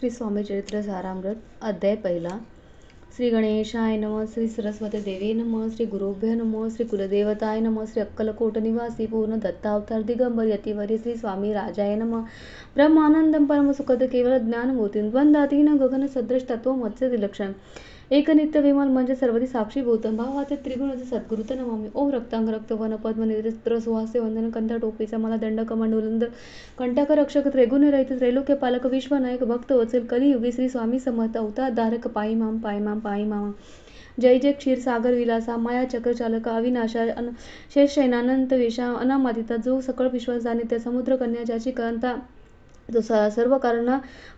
श्री स्वामी चरित्र सारामृत अध्याय पहिला. श्री गणेशाय नमः. श्री सरस्वती देवी नमः. श्री गुरुभ्यो नमः. श्री कुलदेवताय नमः. श्री अक्कलकोट निवासी पूर्ण दत्तावतार दिगंबर यतिवरी श्री स्वामी राजाय नमः. ब्रह्मानंदम परम सुखद केवल ज्ञानमूर्ती द्वंद्वातीन गगन सदृश तत्व मत्स्य विलक्षण एक नित्य विमल म्हणजे सर्वधी साक्षी भूतम भावाचे त्रिगुणाचे सद्गुरुत नमामि. ओम रक्तांग रक्त वन पद्म निद्र सुहास्य वंदन कंठ टोपीचा मला दंड कमंड उलंद कंटक रक्षक त्रिगुण रहित त्रैलोक्य पालक विश्वनायक भक्त वचल कलियुगी श्री स्वामी समर्थ अवतार धारक पायी माम पायी माम पायी मामा. जय जय क्षीर सागर विलासा माया चक्र चालक अविनाशा शेष शयनानंत वेशा अनामादिता जो सकळ विश्वास जाणे त्या समुद्र कन्या ज्याची कांता जो सर्व कारण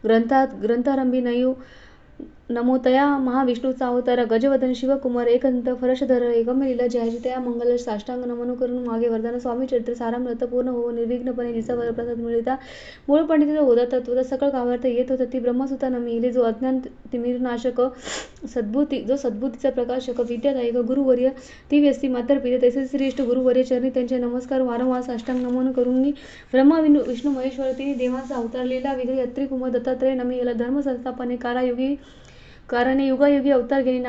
ग्रंथारंभी नयू नमो तया महाविष्णूचा अवतार गजवदन शिवकुमार एकंत फरशधर एकमेलीला जयाची त्या मंगल साष्टांग नमन करून मागे वरदान स्वामी चरित्र सारामृत पूर्ण हो निर्विघ्नपणे जिचा वरप्रसाद मिळता मूळ पंडित होता तत्वता सकळ काव्यार्थ येत होता ती ब्रह्मसुता नमिले जो अज्ञान तिमिरनाशक सद्बुद्धीचा प्रकाशक विद्यादायक गुरुवर्य ती व्यस्ती मात्र पिते तसेच श्रेष्ठ गुरुवर्य चरणी त्यांचे नमस्कार वारंवार साष्टांग नमन करून ब्रह्मा विष्णू महेश्वर तिन्ही देवांचा अवतार लीला विग्रही अत्रि कुमार दत्तात्रय नमी याला धर्म संस्थापने कारणे युगायुगी अवतार घेणे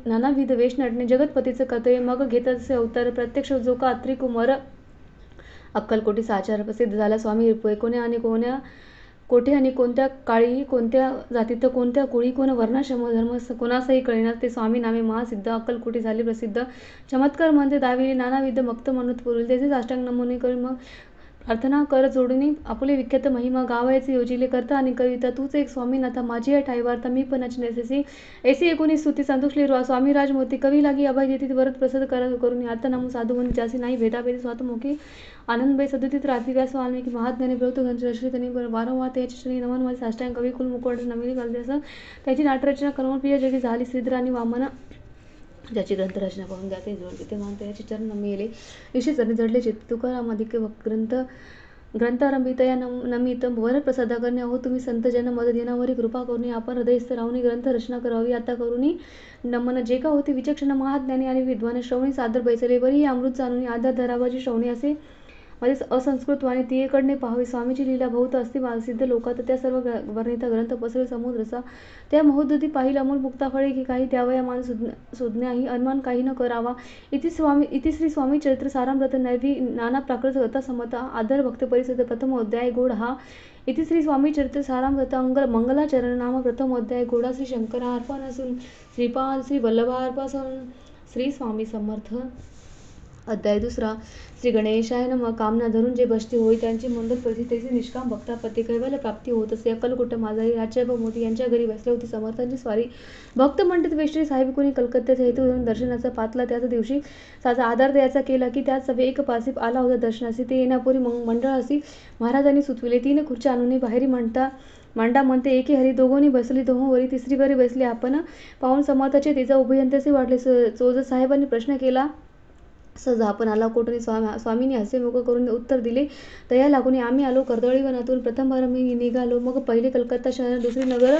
नानाविध वेश नटणे जगतपतीचं कर्तव्य मग घेतात असे अवतार प्रत्यक्ष जो का अत्रि कुमार अक्कलकोटी आचार प्रसिद्ध झाला. स्वामी कोठे आणि कोणत्या काळी कोणत्या जातीत कोणत्या कुळी कोण वर्णाश्रम धर्म कोणासही कळेना ते स्वामी नामे महासिद्ध अक्कलकोटी झाले प्रसिद्ध. चमत्कार म्हणजे दाविले नानाविध भक्त म्हणत पुरले त्याचे साष्टांग नमने करून मग प्रार्थना कर जोडणी आपले विख्यात महिमा गावायचे योजिले करता आणि कविता तूच एक स्वामीनाथा माझी आहे ठाई वार्ता मी पणाची नैसेसी ऐसी एकोणी स्तुती संतुष्टली स्वामी राजमूर्ती कवी लागी अभय देती वरद प्रसाद करून आता नमू साधू म्हणून ज्यासी नाही भेदाभेदी स्वातमुखी आनंदबाई सदुतीत रात्री व्यास वाल्मिकी महाज्ञानी प्रभुत घनश्री त्यांनी वारंवार त्याची श्री नमन मध्ये साष्टांग कवी कुल मुकोट नमिली कालदेस त्याची नाटरचना करून प्रिय जगी झाली श्रीधर आणि वामन ज्याची ग्रंथरचना पाहून जाते जोडते ते मानते याचे चरण नमिले निश्चित चरणी जडले चित्त तुकाराम अधिक ग्रंथारंभित या नमित वर प्रसादा करणे अहो तुम्ही संत जन मदत येणावरी कृपा करून आपण हृदयस्थ राहून ग्रंथ रचना करावी आता करून नमन जे का होते विचक्षण महाज्ञानी आणि विद्वान श्रवणी सादर बैसले वरी अमृत जाणून आधार धरावाची श्रवणी असे मध्ये असंस्कृत वाणी तियेकडने पाहावे. स्वामीची लीला बहुत असते सिद्ध लोकात त्या सर्व वर्णिता ग्रंथ पसरल समुद्रचा त्या महोदधी पाहिल अमोल मुक्ताफळे की काही द्यावया मान सुज्ञाही अनुमान काही न करावा. इति श्री स्वामी चरित्र सारामृत नैवी नाना प्राकृत कथा समता आदर भक्त परिषद प्रथम अध्याय गोड हा. इति श्री स्वामी चरित्र सारामृत मंगलाचरण नाम प्रथम अध्याय गोडा श्री शंकरार्पणापासून श्रीपाद श्री वल्लभार्पणापासून श्री स्वामी समर्थ. अध्याय दुसरा. श्री गणेशाय नमः. कामना धरून जे बसते होई त्यांची मंगल परिस्थितीचे निष्काम भक्तापती कैवल्य प्राप्ती होत असे. अक्कलकोट माझारी राजसाहेब मोदी यांच्या घरी बसले होती समर्थांची स्वारी भक्त म्हणतात वेश्री साहेब कोणी कलकत्त्यात हेतू दर्शनाचा पातला त्याच दिवशी त्याचा आधार द्यायचा केला की त्याच सभे एक पासी आला होता दर्शनासी ते येण्यापूर्वी मंडळासी महाराजांनी सुचविले 3 खुर्च्या आणून बाहेरी मांडा म्हणते एकी हरी दोघोनी बसली दोहोवरी तिसरी वरी बसली आपण पाहून समर्थाचे तिचा उभयंतसे वाटले. चोज साहेबांनी प्रश्न केला सहज आपण आला कोठून स्वामींनी हसे मुख करून उत्तर दिले तया लागून आम्ही आलो कर्दळीवनातून प्रथम बार मी निघालो मग पहिले कलकत्ता शहर दुसरी नगर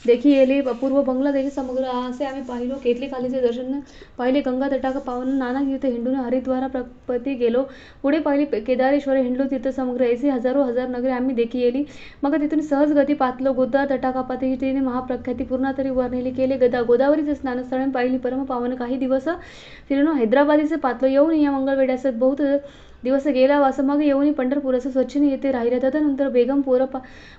देखी येले पूर्व बंगला देखील समुद्र असे आम्ही पाहिलो. केतली खालीचे दर्शन पाहिले गंगा तटाक पावन नाना तीर्थ हिंडून हरिद्वारा प्रपती गेलो. पुढे पाहिले केदारेश्वर हिंडलो तीर्थ समुद्र ऐसे हजारो हजार नगरे आम्ही देखी येली. मग तिथून सहज गती पातलो गोदा तटाकापाती तिने महाप्रख्याती पूर्ण तरी वर्णिली केले. गोदावरीचे स्नानस्थळ पाहिली परम पावन काही दिवस फिरून हैदराबादीचे पातलो येऊन या मंगळवेढ्यास बहुत दिवस गेला वास मग येऊन पंढरपुरास स्वच्छने येथे राहिल्या. तदनंतर बेगमपूर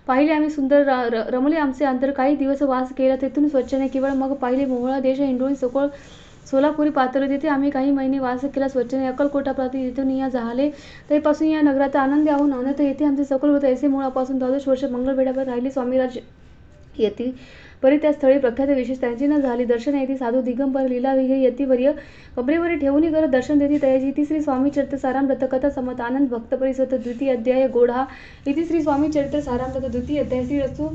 पाहिले आम्ही सुंदर रमले आमचे अंतर काही दिवस वास केला तेथून स्वच्छने केवळ मग पाहिले मोहळा देश हिंडून सोलापुरी पात्र तिथे आम्ही काही महिने वास केला स्वच्छने. अक्कलकोटाप्रती तिथून या झाले तेपासून या नगराचा आनंद आहो नांदत येथे आमचे सकल होत ऐसे मुळापासून 12 वर्ष मंगळवेढ्यावर राहिले. स्वामीराज येती परी त्या स्थळी प्रख्यात विशेष त्यांची न झाली दर्शन येते साधू दिगंबर लीला विग्रही यतिवर्य कबरेवरी ठेवून करत दर्शन देती तयाची. इति श्री स्वामी चरित्र सारामृत कथा समत आनंद भक्त परिषद द्वितीय अध्याय गोढा. इति श्री स्वामी चरित्र सारामृत द्वितीय अध्याय श्री रसू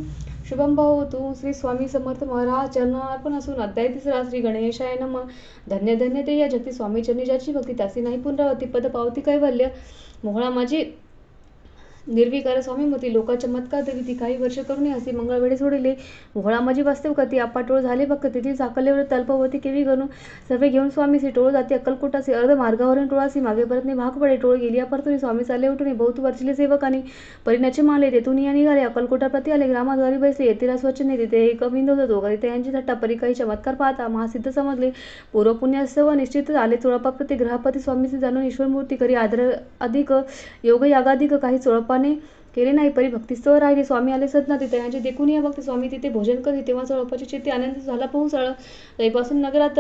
शुभम भाऊ श्री स्वामी समर्थ महाराज चरणार्पण असून. अध्याय तिसरा. श्री गणेशाय नमः. धन्य धन्य ते या जगती स्वामी चरणी ज्याची भक्ती त्यासी नाही पुनरावती पद पावती कैवल्य मोहळा माझी निर्विकार स्वामीमती लोका चमत्कार देवी काही वर्ष करून असे मंगळवेळी सोडिले. घोळा माझी वास्तव कधी आपाटोळ झाले भक्त तेथील साकल्यावर तल्पवती केवी गणू सर्वे घेऊन स्वामीसी टोळ जाती अक्कलकोटासी अर्ध मार्गावरून टोळासी मागे परतने भाग पडे टोळ गेली परतुनी स्वामी चालले उठून बहुत वर्षिले सेवकानी परिणाचे मानले तेथून या निघाले अक्कलकोटा प्रति आले ग्रामाद्वारी बैसले येथील स्वच्छने तिथे एक बिंद होतो कधी त्यांची थट्टा परी काही चमत्कार पाहता महासिद्ध समजले पूर्व पुण्यासह निश्चित आले चोळप्पा प्रति ग्रहपती स्वामीसी जाणून ईश्वरमूर्ती करी आदर अधिक योग यागाधिक काही चोळप्पाने केले नाही परी भक्तीस्तव राहिले स्वामी आले सतना तिथे यांचे देखून या भक्त स्वामी तिथे भोजन करी तेव्हा चोळप्पाची चित्ती आनंद झाला पोहोचळ तैपासून नगरात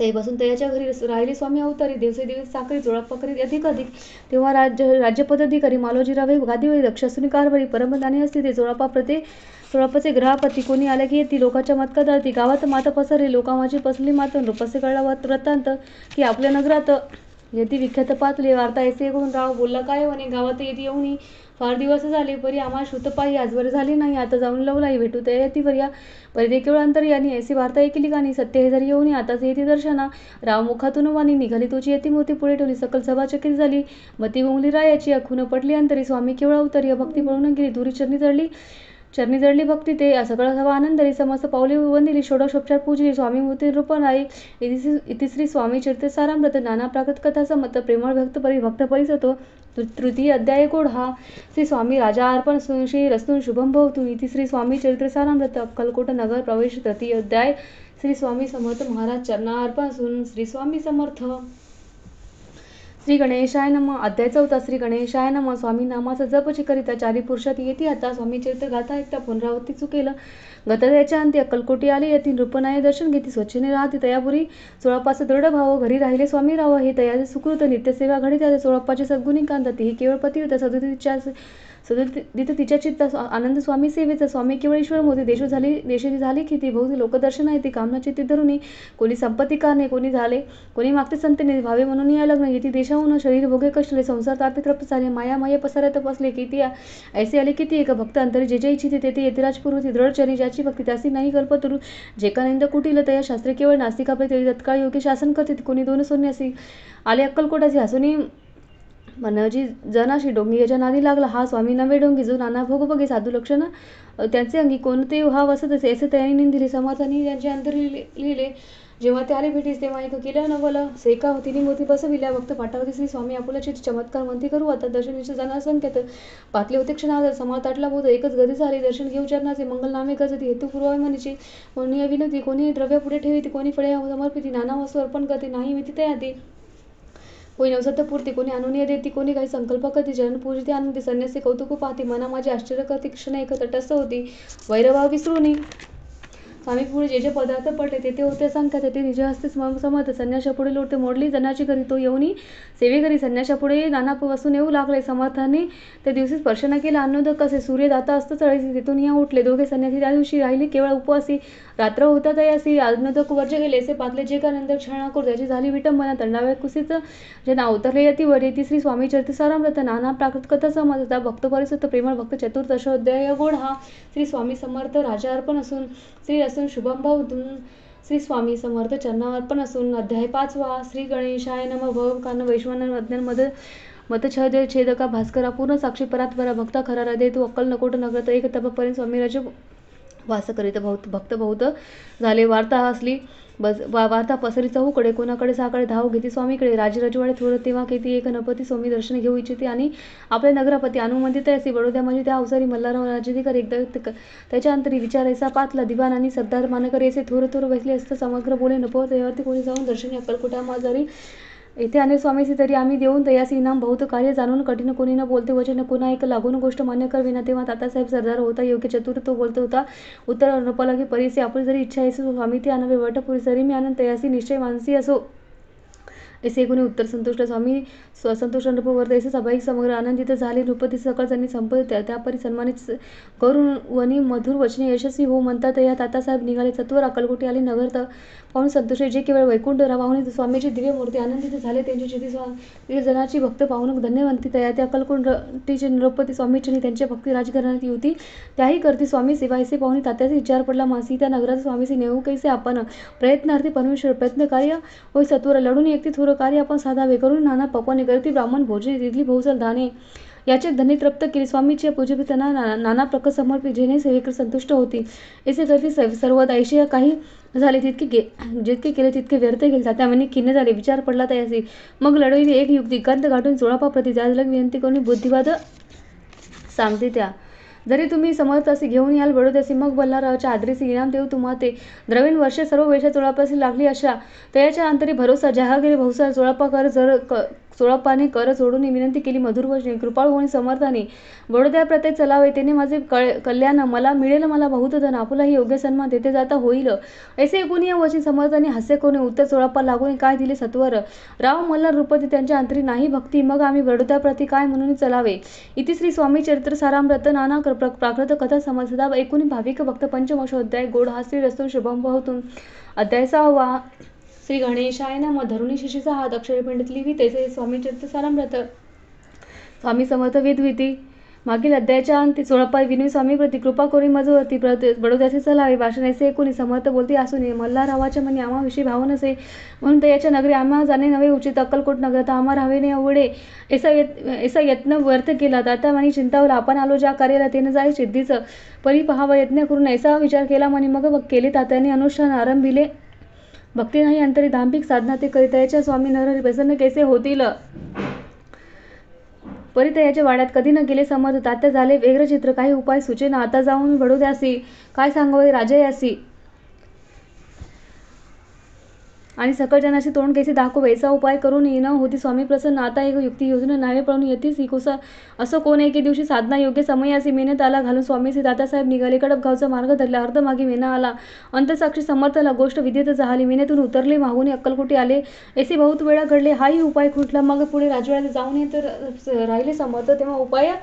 तैपासून तयाच्या घरी राहिले स्वामी अवतारी दिवसेदिवस साखरी चोळप्पा करीत अधिक तेव्हा राज्यपदाधिकारी मालोजीराव गादीवरी दक्षासुनी कारभारी परमदानी असते ते चोळप्पा प्रते चोळप्पाचे ग्रहपती कोणी आले की येती लोकांच्या मतका दळती गावात माता पसरली लोकांची पसरली माता नृपसे कळला वृत्तांत की आपल्या नगरात येथे विख्यात पातले वार्ता ऐसे करून राव बोलला काय म्हणे गावात येते येऊनी फार दिवस झाले परी आम्हाला श्रुतपाही आजवर झाली नाही आता जाऊन लवलाई भेटू त्या येते पर्या परी केवळ अंतर यांनी ऐसी वार्ता ऐकली गाणी सत्य हे जरी येऊनी आताच येते दर्शना राव मुखातून वाणी निघाली तुझी येती मूर्ती पुढे ठेवली सकल सभा चकित झाली मती गुंगली रायाची अखून पडली अंतरी स्वामी केवळ अवतरी भक्ती पळून गेली दुरी चरणी जडली भक्ती ते सगळा सभा आनंदरी समस्त पावले वंदिली षोडशोपचार पूजली स्वामी मूर्ती रूपनाई इतिश्री स्वामी चरित्र सारामृत नाना प्राकृत कथा समत प्रेमळ भक्त परिसतो तृतीय अध्याय गोड हा श्री स्वामी राजा अर्पण श्री रस्तून शुभम भवतु इतिश्री स्वामी चरित्र सारामृत अक्कलकोट नगर प्रवेश तृतीय अध्याय श्री स्वामी समर्थ महाराज चरणा अर्पण श्री स्वामी समर्थ श्री गणेशाय नम अध्याय 4 श्री गणेशाय नम स्वामी नामाचा जप करिता चारी पुरुषात येते आता स्वामी चरित्र गाथा ऐकता पुनरावृत्ती चुकेल गतद्याच्या अंती अक्कलकोटी आले येथील नृपनाय दर्शन घेती स्वच्छने राहते तयापुरी चोळप्पाचा दृढ भाव घरी राहिले स्वामी राव हे तयाचे सुकृत नित्यसेवा घडी त्याचे चोळप्पाचे सद्गुणी कांत ही केवळ पती होता सदुदित तिच्या चित्त आनंद स्वामी सेवेचा स्वामी केवळ ईश्वर मोती देशाची झाली की ती बहु लोकदर्शन आहे ती कामना चित्ती धरून कोणी संपत्ती कारणे कोणी मागते संतने भावे म्हणून या लग्न येथे देशाहून शरीर भोगे कष्टले संसार तापित रक्त झाले माया पसाऱ्यात बसले किती ऐसे आले किती एक भक्त अंतरी जे इच्छिते ते यतिराजपूर्वती दृढचरी ज्याची भक्ती त्याची नाही कल्पतरू जे का निंद कुटील तया शास्त्रे केवळ नास्तिकापैकी तत्काळ योगी शासन करते कोणी दोन संन्यासी आले अक्कलकोटाचे हसुनी मनजी जनाशी डोंगी याच्या नादी लागला हा स्वामी नवे डोंगी जो नाना भोग बघे साधू लक्षण त्यांचे अंगी कोणते हा वसत असे ऐसे तयारी निंदिले समाधानी त्यांचे अंतर लिहिले जेव्हा ते आले भेटीस तेव्हा एक केलं नवलं सेका तिने मोती बसविल्या भक्त पाठावती श्री स्वामी आपुल्याची चमत्कार म्हणती करू आता दर्शनीचे जाणार संकेत पातले होते क्षणात समाळ ताटला बोध एकच गदी झाली दर्शन घेऊ चरणाचे मंगल नामे गजती हेतू पूर्वाभिमानीची कोणी विनंती कोणी द्रव्य पुढे ठेवी कोणी फळे समर्पिती नाना वस्तू अर्पण करते नाही मिती तयाती कोणी नवसत्य पूर्ती कोणी अनुनय देती कोणी काही संकल्प करते चरण पूजते आनंदी संन्यासी कौतुक पाहते मना माझे आश्चर्य करते क्षण एक तटस्थ होती वैरभाव विसरूनी स्वामी पुढे जे पदार्थ पडले ते होते सांगतात ते निज हस्ते समर्थ संन्यासा पुढे लोटते मोडली जनाची घरी तो येऊनी सेवे घरी संन्यासा पुढे नाना वस्तून येऊ लागले समर्थाने त्या दिवशी स्पर्श न केला अन्नोदक असे सूर्य दाता असतो चढायचे तिथून या उठले दोघे संन्यासी त्या दिवशी राहिले केवळ उपवासी रात्र होता तयासी अन्नोदक वर्ज गेले असे पातले जे का नंतर क्षणा करू त्याची झाली विटंबना तंडाव्या कुसीच जे ना उतरले यतीवर येती श्री स्वामी चरित्र सारामृत नाना प्राकृत कथा समजता भक्त परिसुत प्रेमळ भक्त चतुर्दशोध्याय गोड हा श्री स्वामी समर्थ राजा अर्पण असून श्री असून शुभम भावतून श्री स्वामी समर्थ चरणा अर्पण असून अध्याय 5 श्री गणेशाय नम भव कान वैश्वानर अज्ञान मत छेदका भास्करा पूर्ण साक्षी परात्परा भक्ता खरा हृदय तू अक्कल नकोट नगरत एक तपकपर्यंत स्वामी राज वास करीत भक्त बहुत झाले वार्ता हसली वार्ता पसरी चहूकडे कोणाकडे साकडे धाव घेते स्वामीकडे राजे रजवाडे थोर तेव्हा केती एक नपती स्वामी दर्शन घेऊ इच्छिते आणि आपले नगरापती अनुमंदित असे बडोद्या म्हणजे त्या अवसरी मल्हारराव राज्याधिकार एकदा त्याच्या अंतरी विचारायचा पातला दिवाण आणि सरदार मानकर असे थोर बसले असतं समग्र बोले नको त्यावरती कोणी जाऊन दर्शन अक्कलकोटा माजारी येथे अनेक स्वामीसी तरी आम्ही देऊन तयासी इनाम बहुत कार्य जाणून कठीण कोणी न बोलते वचन कोणा एक लागून गोष्ट मान्य करविना तेव्हा तातासाहेब सरदार होता योग्य चतुर तो बोलतो होता उत्तर नपलागी परिसे आपली जरी इच्छा आहे स्वामी ते आनवे वटपुरी जरी मी आनंद तयासी निश्चय मानसी असो ऐसे गुणी उत्तर संतुष्ट स्वामी संतुष्ट नृपवर्त ऐसे स्वाभाविक समग्र आनंदित झाले नृपती सकळ त्यांनी संपत त्यापरी सन्मानित करून वनी मधुर वचने यशस्वी हो म्हणतात या तातासाहेब निघाले सत्वर अक्कलकोटी आले नगर पाहून संतोष जे केवळ वैकुंठ पाहुणे स्वामीची दिव्य मूर्ती आनंदित झाले त्यांची चिती जनाची भक्त पाहून धन्यवंती तया त्या अक्कलकोटीचे नृपती स्वामीची त्यांच्या भक्ती राजघराण्यात होती त्याही करती स्वामी सेवा ऐसे पाहुणे तात्याचा विचार पडला मासी त्या नगरात स्वामीसी नेऊ कैसे आपण प्रयत्नार्थी परमेश्वर प्रयत्न कार्य होय सत्वर लढून एकती थोर कार्य आपण साधावे करून नाना पकवाने करती ब्राह्मण भोजने तिथली बहुसल दाने याचे धनी तृप्त केली. स्वामीची पूजेपी त्यांना नाना प्रकार समर्पित, जेणे सेवेकर संतुष्ट होती. ऐसे करती सर्वदा ऐशी काही झाले, जितके केले तितके व्यर्थ गेले. तात्यामनी खिन्न झाले, विचार पडला तयासी. मग लढविली एक युक्ती, गंध गाठून चोळापाप्रती जाजलग विनंती करून बुद्धिवाद सांगते त्या. जरी तुम्ही समर्थ असे घेऊन याल बडोद्यासी, मग बल्हारावाच्या आदरीसी इनाम देऊ तुम्हा ते. द्रवीण वर्षे सर्व वेशा चोळापासी लागली अशा, तयाच्या अंतरी भरोसा जहागिरी बहुसार. चोळापाने कर जोडून विनंती केली मधुर वचने, कृपाळ होऊन समर्थाने. बडोद्या प्रते चलावे तेने माझे कल्याण, मला मिळेल मला बहुत धन, आपुलाही योग्य सन्मान तेथे जाता होईल. ऐसे ऐकून या वचनी समर्थाने हास्य करून उत्तर चोळापा लागून काय दिले सत्वर. राव मल्हार रूपती त्यांच्या अंतरी नाही भक्ती, मग आम्ही बडोद्या प्रती काय म्हणून चलावे. इति श्री स्वामी चरित्र सारामृत नाना प्राकृत कथा सदा ऐकून भाविक भक्त पंचमशो अध्याय गोड हास्य रस्तून शुभम बहुतून. अध्याय 6. श्री गणेशाय नमः. धरुणी शिशीचा हात अक्षरे पंडित लिही तैसे स्वामी चरित्र सारामृत. स्वामी समर्थ वेदविती. मागील अध्यायाच्या अंती 16 विनवी स्वामी प्रति कृपा करून मजवरती बडोद्याचे चलावे. भाषण ऐसे ऐकून समर्थ बोलती असून मल्हारावाच्या मनी आम्हाविषयी भाव नसे, म्हणून तयाच्या नगरी आम्हा जाणे नव्हे उचित. अक्कलकोट नगरात आम्हा राहावे नाही आवडे, ऐसा यत्न व्यर्थ केला. आता म्हणी चिंतावला आपण आलो ज्या कार्याला तेन जाय सिद्धीच. परी पहावा यत्न करून ऐसा विचार केला म्हणी, मग केले तात्याने अनुष्ठान आरंभिले. भक्ती नाही अंतरी दांभिक साधना ते करी, तयाच्या स्वामी नरहरी प्रसन्न कैसे होतील. परी तयाच्या वाड्यात कधी न गेले समर्थ. तात्या झाले व्यग्रचित्र, काही उपाय सुचेना. आता जाऊन बडोद्यासी काय सांगावे राजयासी, आणि सकळ जनाशी तोंड कैसे दाखवे. ऐसा उपाय करून न होती स्वामी प्रसन्न. आता एक युक्ती योजना नावे पळून येतीस कोसा. असं कोण एके दिवशी साधना योग्य समयासी. मेहनत आला घालून स्वामीसी तात्यासाहेब निघाले. कडप गावचा मार्ग धरला, अर्ध मागे मेना आला. अंतसाक्षी समर्थला गोष्ट विद्येत जाहली. मेनेतून उतरले, मागून अक्कलकोटी आले. ऐसे बहुत वेळा घडले, हाही उपाय खुंटला. मग पुढे राजवाड्यात जाऊन येत राहिले समर्थ. तेव्हा उपाय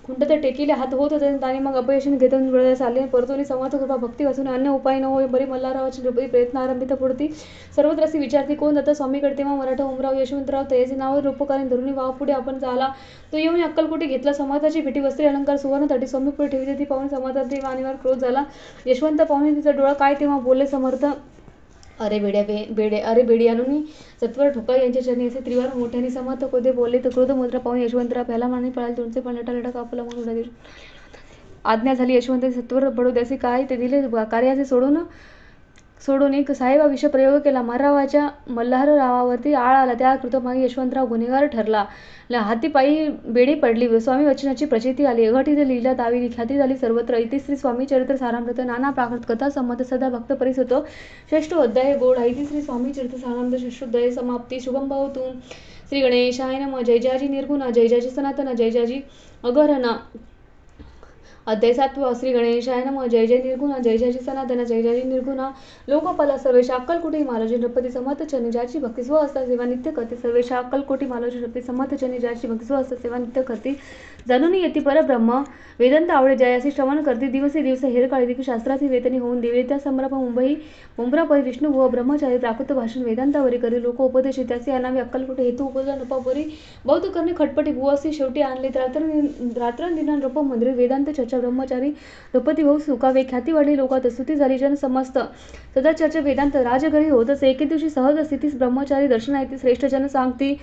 खुंट ते टेकीले हात होत होते, आणि मग अपयशाने घेतून बडोद्यास आले. परतोनी समर्थ कृपा भक्ती वाचून अन्य उपाय न होय. बरी मल्हारावाची प्रयत्न आरंभित पुढती. सर्वत्र अशी विचारती कोण जाता स्वामीकडे. तेव्हा मराठा उमराव यशवंतराव तयाचे नाव रूपकारीन धरुणी वाव पुढे आपण झाला. तो येऊन अक्कलकोटी घेतला. समर्थाची भेटी वस्त्री अलंकार सुवर्ण तटी स्वामी पुढे ठेवते. ती पाहून समर्थाची वाणीवर क्रोध झाला. यशवंत पाहून तिचा डोळा काय तेव्हा बोलले समर्थ, अरे बेड्यानुनी सत्वर ठोका यांच्या चरणी. असे त्रिवार मोठ्याने समर्थ कोदे बोलले. तर क्रोध मुद्रा पाहून यशवंतराव पहिला माने पळाले. तुमचे पण लटा कापला म्हणून उडाली. आज्ञा झाली यशवंत सत्वर बडोद्यासी काय ते दिले कार्याचे सोडून एक साहेबा विषय प्रयोग केला. मल्हारावाच्या मल्हाररावावरती आळ आला. त्या कृतमागे यशवंतराव गुन्हेगार ठरला. हातीपायी बेडी पडली. स्वामी वचनाची प्रचिती आली. अघटित लीला दावी ख्याती झाली सर्वत्र. इति श्री स्वामी चरित्र सारामृत नाना प्राकृत कथा संमत सदा भक्त परिसतो. षष्ठ अध्याय गोड. इति श्री स्वामी चरित्र सारामृत षष्ठोध्याय समाप्ती. शुभम भवतु. श्री गणेशाय नमः. जय जाजी निर्गुणा, जय जाजी सनातन, जय जाजी अगहरणा. अध्याय 7. श्री गणेशाय नमः. जय जय निर्गुणा, जय जय सनातन, जय जय निर्गुणा. लोकपाला सर्वेशा अक्कलकोटी मालोजी नृपती समर्थ चरणी ज्याची भक्ती स्व असता सेवा नित्य करते. सर्वेशा अक्कलकोटी मालोजी नृपती समर्थ चरणी ज्याची भक्ती स्व असता सेवा नित्य करते. जाणून येती परब्रह्म वेदांत आवडे जयासी श्रवण करते. दिवसे दिवस हेर काळी शास्त्राची वेतनी होऊन देवी. त्या संभ्रम मुंबरापरी विष्णू व ब्रह्मचारी प्राकृत भाषण वेदांतावरी करी. लोक उपदेशी त्याचे आणावे अक्कलकोटी हेतू उपजा नपापुरी. बौद्ध करणे खटपटी भुवासी शेवटी आणले. रात्रंदिना नृप मंदिर वेदांत चर्चा ब्रह्मचारी नृपती भाऊ सुकावे. ख्याती वाढली लोकात स्तुती झाली जन समस्त. सदा चर्चा वेदांत राजघरी होत असे. एके दिवशी सहज स्थितीस ब्रह्मचारी दर्शना येते. श्रेष्ठ जन सांगती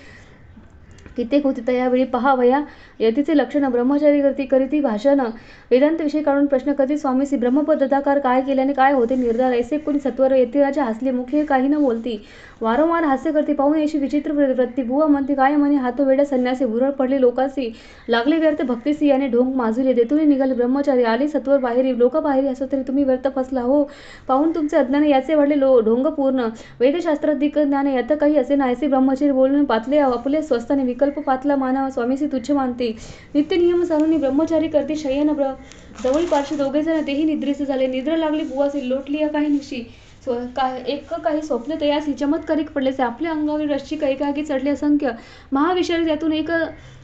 कित्येक होती तयावेळी पहावया यतीचे लक्षण. ब्रह्मचारी करीती भाषण वेदांत विषय काढून प्रश्न कधी स्वामीसी. ब्रह्मपदाकार काय केल्याने काय होते निर्धार. ऐसे कोणी सत्वर यतिराजा हसले. मुखे काही न बोलती. वारंवार हास्य करते. पाहून याची विचित्र वृत्ती. बुवा म्हणते काय म्हणे हातो वेड्या संन्यासी. भुरळ पडले लोकांसी. लागले व्यर्थ भक्तीसी. याने ढोंग माजुले. तेथून निघाले ब्रह्मचारी. आले सत्वर बाहेरी. लोक बाहेरी हसत तरी तुम्ही व्यर्थ फसला हो. पाहून तुमचे अज्ञान याचे वाढले ढोंग पूर्ण. वेदशास्त्राधिक ज्ञान यात काही असे नाहीसे. ब्रह्मचारी बोलून पातले आपले स्वस्ताने विकल्प पातला मानावा. स्वामीसी तुच्छ मानते. नित्य नियम सारून ब्रह्मचारी करते शयन. जवळ पार्श्व दोघे जण तेही निद्रेस झाले. निद्रा लागली बुवासी. लोटली काही निशी. एक काही स्वप्न तयासी. चमत्कारिक पडलेसे. आपल्या अंगावर रश्ची कैकाकी चढले असंख्य. महाविषारी त्यातून एक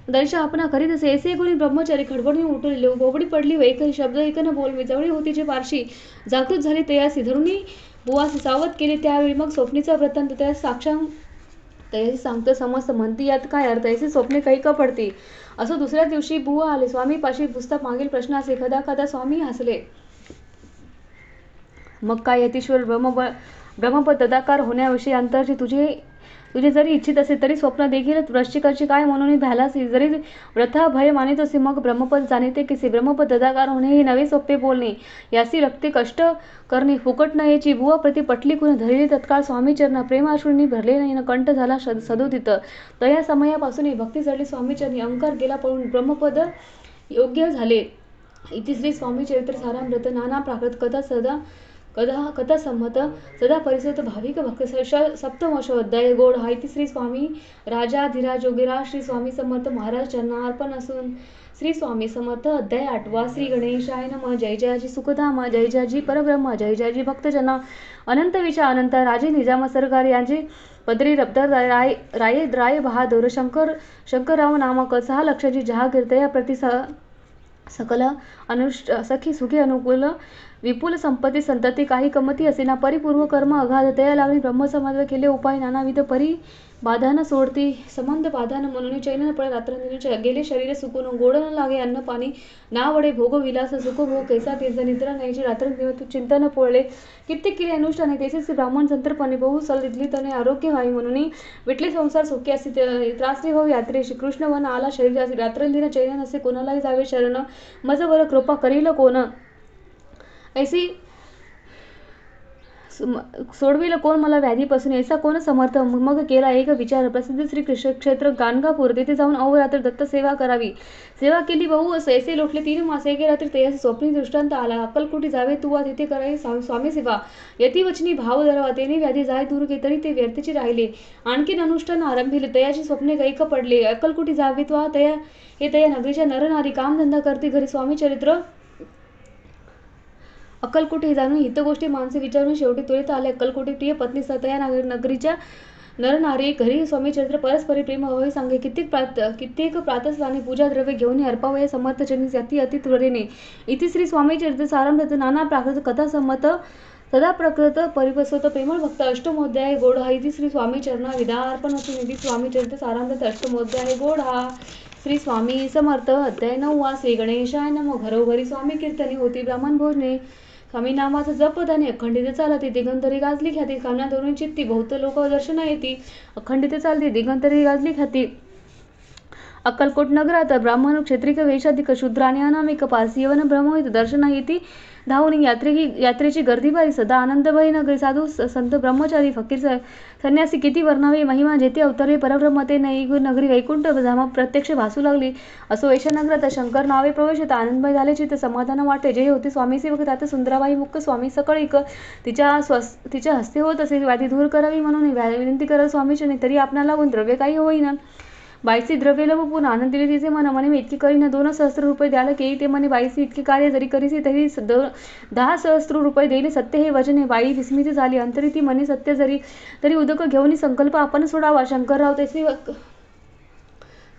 दर्शा आपणा करीत असे. ऐसे कोणी ब्रह्मचारी खडबडून उठले. गोबडी पडली. एक शब्द एक न बोलवे. जवळी होती जे पारशी. जागृत झाली तयासी. धरुणी बुवासी सावध केले त्यावेळी. मग स्वप्नीचा वृत्तांत त्या साक्षांग तयासी सांगतं समस्त. म्हणती यात काय अर्थ. ऐसे स्वप्ने काही का पडती. असं दुसऱ्या दिवशी बुवा आले. स्वामी पाशी पुस्तक मागील प्रश्न असे. कदा स्वामी हसले. मग काय यतीश्वर ब्रह्मपद तदाकार होण्याविषयी अंतरची तुझे जरी इच्छित असे तरी स्वप्न देखील वृश्चिकाची काय म्हणून भ्यालासी, जरी व्रथा भय मानित असे मग ब्रह्मपद जाणिते कसे, ब्रह्मपद तदाकार होणे हे नवे सोपे बोलणे, यासी रक्ते कष्ट करणे फुकट नयेची, बुवा प्रति पटली कुण धरली तत्काळ स्वामी चरण, प्रेमाश्रूंनी भरले नाही कंठ झाला सदोदित, तया समयापासून भक्ती चढली स्वामी चरणी, अहंकार गेला पळून ब्रह्मपद योग्य झाले. इति श्री स्वामी चरित्र सारामृत नाना प्राकृत कथा सदा कथा संमत सदा परिसत भाविक भक्त सप्तमोशोध्याय गोड हा. इति श्री स्वामी राजाधिराज योगीराज श्री स्वामी समर्थ महाराज चरणार्पण असून श्री स्वामी समर्थ अध्याय 8. श्री गणेशाय नमः. जय जयाजी सुखधाम, जय जयाजी परब्रह्म, जय जयाजी भक्तजना, अनंत विचा अनंत राजे निजाम सरकार यांचे पदरी रब्दर राय बहादूर शंकरराव नामक 6 लक्षाची जहागीर तया प्रति सकल अनुष्ठ सखी सुखी अनुकूल विपुल संपत्ती संतती काही कमती असेना, परिपूर्व कर्म अगाध तया लागली ब्रह्मसमाध केले उपाय नानाविध परी बाधान सोडती संबंध बाधान म्हणून चैन पळे रात्रंदिन गेले शरीर सुकून गोड न लागे अन्न पाणी ना वडे भोग विलास सुख भोग कैसा तीर्थ निद्रा नाहीची रात्रंदिवस चिंतन पोळले कित्येक केले अनुष्ठाने तेसेच ब्राह्मण संतर्पणे बहु सलितली तने आरोग्य व्हावी म्हणून विटले संसार सुखी असे त्रासले हो यात्रेशी कृष्ण वन आला शरीरासी रात्रंदिन चैन नसे कोणालाही जावे शरण मज वर कृपा करील कोण ऐसी सोडविल कोण मला व्याधीपासून ऐसा कोण समर्थ मग केला एक विचार प्रसिद्ध श्री कृष्ण क्षेत्र गाणगापूर तेथे जाऊन अहोरात्र दत्त सेवा करावी सेवा केली बहु ऐसे लोटले 3 मास एके रात्री तयास स्वप्नी दृष्टांत आला अक्कलकोटी जावे तू वा तिथे करावी स्वामी सेवा यती वचनी भाव धरावा तेने व्याधी जाय दूर के तरी ते व्यर्थीचे राहिले आणखीन अनुष्ठान आरंभिले तयाची स्वप्ने गैक पडले अक्कलकोटी जावे तू तया नगरीच्या नरनारी कामधंदा करते घरी स्वामी चरित्र अक्कलकोटी जाणून हितगोष्टी माणसे विचारून शेवटी त्वरित आले अक्कलकोटी प्रिय पत्नी सतया नगरीच्या नरनारी घरी स्वामी चरित्र परस्परी प्रेम हवे सांगे कित्येक प्रातस्नानी पूजा द्रव्य घेऊन अर्पावया समर्थ चरणी अति अति त्वरेने. इति श्री स्वामी चरित्र सारामृत नाना प्राकृत कथा संमत सदा प्रकृत परिपस्वत प्रेमळ भक्त अष्टमोध्याय गोड हा. इति श्री स्वामी चरणा विदार्पण असून इति स्वामी चरित्र सारामृत अष्टमोध्याय गोड हा. श्री स्वामी समर्थ अध्याय 9. श्री गणेशाय नमः. घरोघरी स्वामी कीर्तनी होती ब्राह्मण भोजने स्वामी नामाचं जप धने अखंडित चालती दिगंतरी गाजली ख्याती कामना धरून चित्ती बहुत लोक दर्शना येती अखंडित चालती दिगंतरी गाजली ख्याती. अक्कलकोट नगरात ब्राह्मण क्षत्रिक वेशाधिक शूद्र आणि अनामिक पारसी यवन ब्रह्मविद दर्शना येती धावून यात्रेची गर्दी भारी सदा आनंदभय नगरी साधू संत ब्रह्मचारी फकीर संन्यासी किती वर्णावे महिमा जेथे अवतरले परब्रह्म ते नगरी वैकुंठ धाम प्रत्यक्ष भासू लागली. असो ऐशा नगरात शंकर नावे प्रवेश आनंदमय झाले चित्त समाधान वाटे जे होते स्वामी सेवक त्यात सुंदराबाई मुख्य स्वामी सकळीक तिच्या हस्ते होत असे व्याधी दूर करावी म्हणून विनंती करत स्वामीचरणी तरी आपणाला लागून द्रव्य काही होईना बाईसी द्रव्य लवपून आनंद दिले तिचे मन म्हणे इतके करीन 2 सहस्त्र रुपये द्याल केली ते म्हणे बाईसी इतके कार्य जरी करीसी तरी 10 सहस्त्र रुपये देईल सत्य हे वचने बाई विस्मित झाली अंतरी ती म्हणे सत्य जरी तरी उदक घेऊन संकल्प आपण सोडावा शंकरराव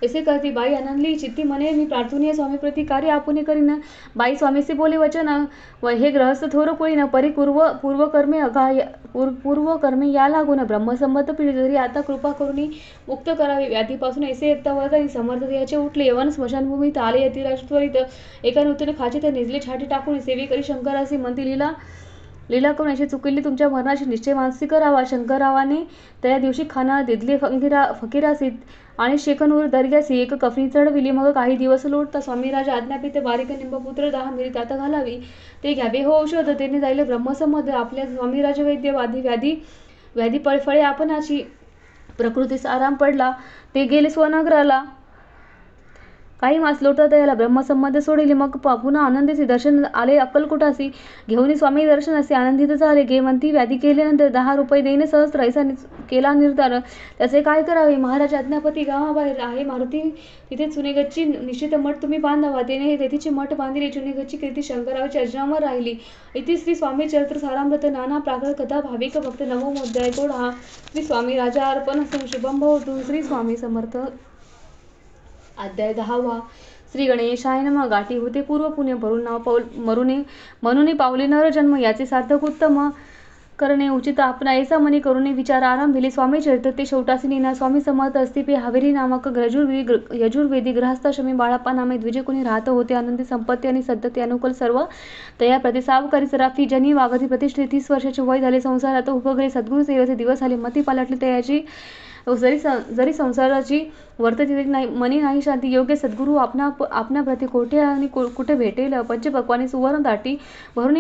ऐसे करती बाई आनंदली चित्ती म्हणे मी प्रार्थनीय स्वामी प्रति कार्य आपण करीन. बाई स्वामीसे बोले वचन हे ग्रहस्थ थोर कोळीन परी पूर्व कर्मे या लागून ब्रह्मसंमत पिढी जरी आता कृपा करून मुक्त करावी व्याधीपासून ऐसे एकता वळतानी समर्थ याचे उठले यवन स्मशानभूमीत आले यतिराज त्वरित एका नूतन खाची तर निजले छाटी टाकून सेवे करी शंकरासी म्हणती लीला करून अशी चुकिली तुमच्या मरणाची निश्चय मानसी करावा. शंकररावाने त्या दिवशी खाना दिदले फकीरासी आणि शेखनूर दर्ग्यासी एक कफनी चढविली मग काही दिवस लोटता स्वामी राजा आज्ञापित बारीक निंबपुत्र 10 मिरी त्यात घालावी ते घ्यावे हो औषध तेने जाईल ब्रह्मसंमत आपल्या स्वामी राज वैद्य व्याधी फळे आपणाची प्रकृतीस आराम पडला ते गेले स्वनगराला काही मास लोटत याला ब्रह्मसंमत सोडिले मग पुन्हा आनंदीचे दर्शन आले अक्कलकोटासी घेऊन स्वामी दर्शनासी आनंदित झाले गेमंती व्याधी केल्यानंतर 10 रुपये देईन सहस्त्र ऐसा केला निर्धार त्याचे काय करावे महाराज आज्ञापती गावाबाहेर आहे मारुती तिथे चुनेगच्ची निश्चित मठ तुम्ही बांधावा तेने तेथीचे मठ बांधिले चुनेगच्ची कीर्ती शंकराची अजरामर राहिली. इति श्री स्वामी चरित्र सारामृत नाना प्राकृत कथा भाविक भक्त नवमोध्याय गोड हा. श्री स्वामी राजा अर्पण शुभम भवतु. श्री स्वामी समर्थ अध्याय 10. श्री गणेशाय नमः. गाठी होते पूर्व पुण्य भरून नाव म्हणून पावले नर जन्म याचे सार्थक उत्तम करणे उचित आपणा ऐसा मनी करून विचार आरंभिले स्वामी चरित्र ते शेवटासी निना स्वामी समर्थ अस्तिपे हावेरी नामक यजुर्वेदी गृहस्थाश्रमी बाळाप्पा नामे द्विजे कोणी राहत होते आनंदी संपत्ती आणि सद्धती अनुकूल सर्व तया प्रति सावकारी सराफी जनी वागती प्रतिष्ठित 30 वर्षाचे वय झाले संसारात उपगळे सद्गुरु सेवेचे दिवस आले मती पालटली तयाची जरी संसाराची वर्तती नाही मनी नाही शांती, योग्य सद्गुरू आपणाप्रती कोठे आणि कुठे भेटेल, पंचपक्वाने सुवर्ण दाटी भरून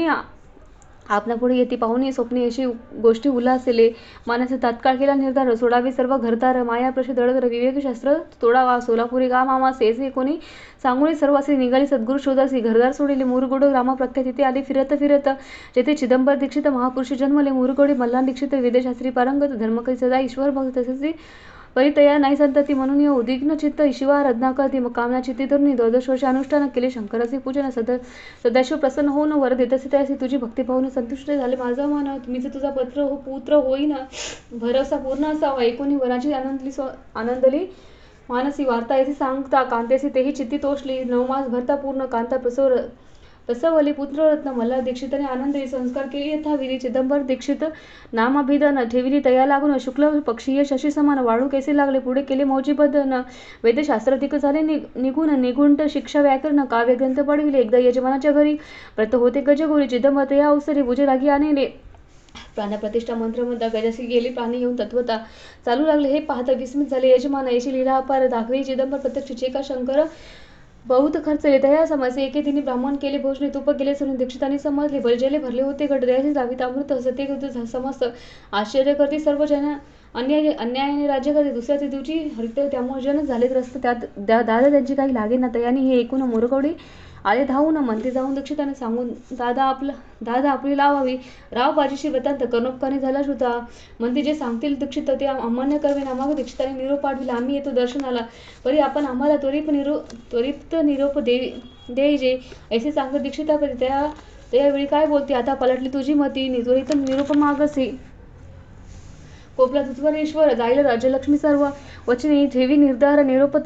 आपणा पुढे येते पाहुणे स्वप्ने अशी गोष्टी उल्हासले, मानसे तात्काळ केला निर्धार, सोडावे सर्व घरदार, मायाप्रशी दळदर विवेकशास्त्र तोडावा, सोलापुरी गा मामा सेसे कोणी सांगून सर्व असे निघाली सद्गुरू शोधासी, घरदार सोडिले मुरगोड ग्रामप्रख्यात, तिथे आले फिरत फिरत जेथे चिदंबर दीक्षित महापुरुष जन्मले, मुरगोडी मल्हार दीक्षित वेदशास्त्री पारंगत, धर्मकरी सदा ईश्वर भक्त तसेच परितया नाही संतती, म्हणून या उद्विग्न चित्त शिवा रत्नाकरती कामना चित्ती धरुणी 12 वर्ष अनुष्ठान केले शंकराचे पूजन, सदाशिव प्रसन्न होऊन वर देतसे त्यासी, तुझी भक्ती पाहून संतुष्ट झाले माझा मन, मीच तुझा पुत्र होईन, भरवसा पूर्ण असावा, ऐकून वराची आनंदली मानसी, वार्ता येथे सांगता कांतेसी तेही चित्ती तोषली, 9 मास भरता पूर्ण कांता प्रसवली पुत्ररत्न मल्हार दीक्षितने आनंदी, संस्कार केले यथाविधी, चिदंबर दीक्षित नामाभिधन ठेविली तया लागून, शुक्ल पक्षीय शशी समान वाळू कैसे लागले, पुढे केले मौजीबद्धन, वेदशास्त्र तिक झाले निगुंठ शिक्षा व्याकरण, काव्य ग्रंथ पडविले, एकदा यजमानाच्या घरी व्रत होते गजगोरी, चिदंबर तया अवसरी पूजे लागी आणले, प्राणप्रतिष्ठा मंत्र म्हणता गजाशी गेली प्राणी येऊन तत्वता चालू लागले, हे पाहता विस्मित झाले यजमान, याची लीला अपार दाखवी, चिदंबर प्रत्यक्ष चेका शंकर बहुत खर्चले, तया समस्ये एके तिने ब्राह्मण केले भोजने, तूप गेले सरून दीक्षितांनी समजले, बलजेले भरले होते घट, दयाशी लावित अमृत सत्य समस्त आश्चर्य करते सर्व जन, अन्यायाने राज्य करते, दुसऱ्या दिवशी हरित त्यामुळे जन झाले त्रस्त, त्यात दादा त्यांची काही लागे ना, तयानी हे ऐकून मोरकवडी आले धावून, म्हणते जाऊन दीक्षिताने सांगून दादा आपली लावावी, राव बाजीशी वृत्तांत कर्णोपकाने झाला श्रुता, म्हणते जे सांगतील दीक्षित ते अमान्य करवे नामाग, दीक्षिताने निरोप पाठविला, आम्ही येतो दर्शनाला, परी आपण आम्हाला त्वरित निरोप देईजे, ऐसे सांगत दीक्षितापती त्यावेळी काय बोलते, आता पलटली तुझी मती, त्वरित निरोप मागसे, कोपला तुझ्वरेश्वर जाईल राज्यलक्ष्मी सर्व, वचने ठेवी निर्धार निरोप